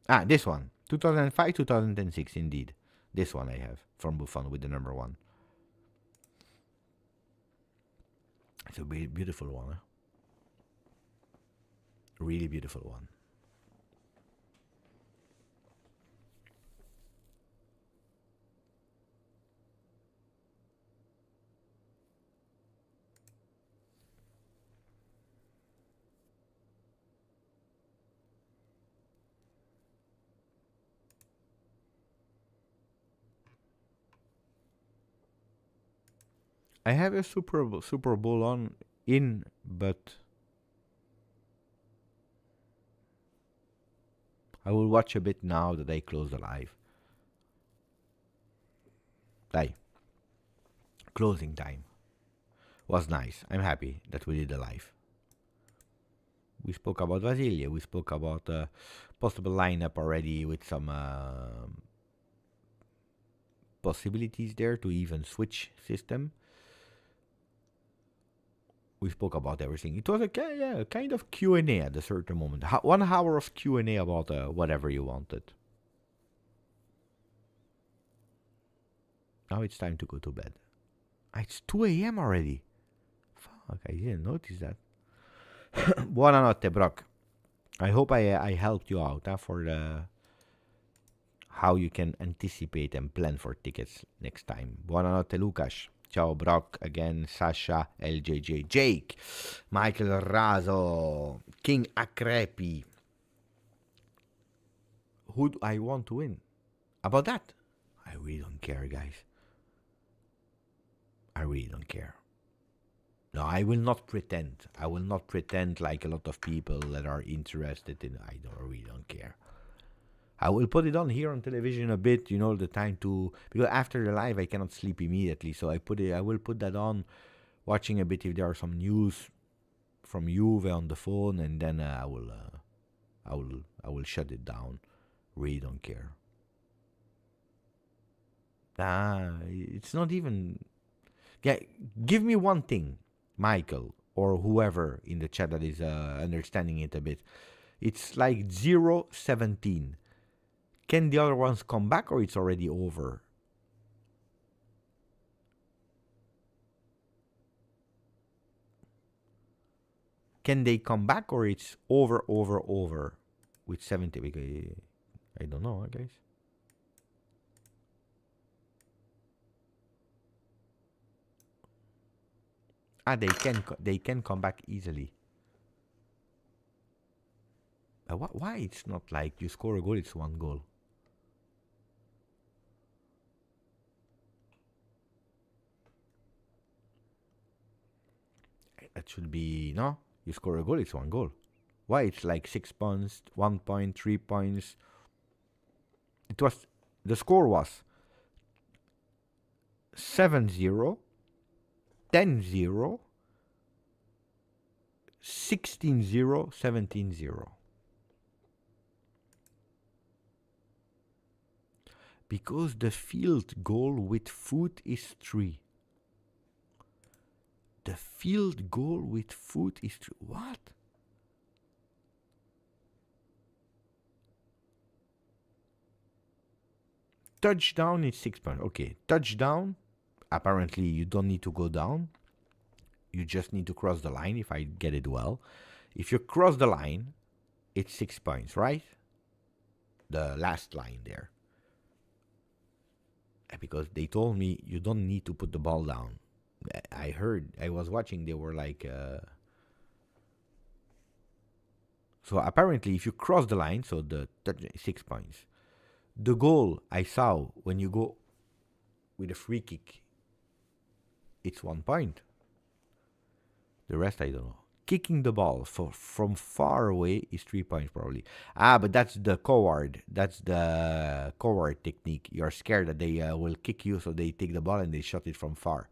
Ah, this one. 2005, 2006, indeed. This one I have from Buffon with the number 1. It's a beautiful one, huh? Really beautiful one. I have a Super Bowl on in, but I will watch a bit now that I close the live. Closing time was nice. I'm happy that we did the live. We spoke about Vasilije. We spoke about possible lineup already with some possibilities there to even switch system. We spoke about everything. It was a kind of Q&A at a certain moment. 1 hour of Q&A about whatever you wanted. Now it's time to go to bed. It's 2 a.m. already. Fuck, I didn't notice that. Buonanotte, Brock. I hope I helped you out for the how you can anticipate and plan for tickets next time. Buonanotte, Lucas. Ciao, Brock. Again, Sasha, LJJ, Jake, Michael Raso, King Akrepi. Who do I want to win? About that, I really don't care, guys. I really don't care. No, I will not pretend. I will not pretend like a lot of people that are interested in. I really don't care. I will put it on here on television a bit, the time to, because after the live I cannot sleep immediately, so I will put that on, watching a bit if there are some news from Juve on the phone, and then I will shut it down. Really don't care. It's not even. Yeah, give me one thing, Michael, or whoever in the chat that is understanding it a bit. It's like 0-17. Can the other ones come back, or it's already over? Can they come back, or it's over with 70? Because I don't know, guys. They can come back easily. Why it's not like you score a goal, it's 1 goal? That should be, no? You score a goal, it's 1 goal. Why it's like 6 points, 1 point, 3 points? The score was 7-0, 10-0, 16-0, 17-0. Because the field goal with foot is 3. The field goal with foot is 3. What? Touchdown is 6 points. Okay, touchdown. Apparently, you don't need to go down. You just need to cross the line, if I get it well. If you cross the line, it's 6 points, right? The last line there. Because they told me you don't need to put the ball down. I was watching, they were like... So apparently, if you cross the line, so the 6 points. The goal I saw, when you go with a free kick, it's 1 point. The rest, I don't know. Kicking the ball from far away is 3 points probably. But that's the coward. That's the coward technique. You're scared that they will kick you, so they take the ball and they shot it from far.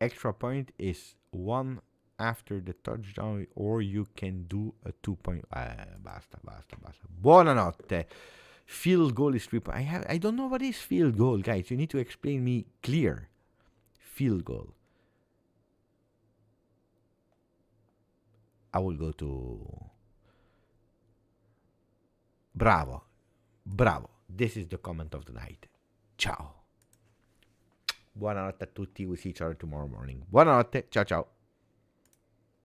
Extra point is 1 after the touchdown, or you can do a 2 point. Basta. Buonanotte. Field goal is 3 points. I don't know what is field goal, guys. You need to explain me clear. field goal. I will go to Bravo. Bravo. This is the comment of the night. Ciao. Buonanotte a tutti. We see each other tomorrow morning. Buonanotte. Ciao ciao.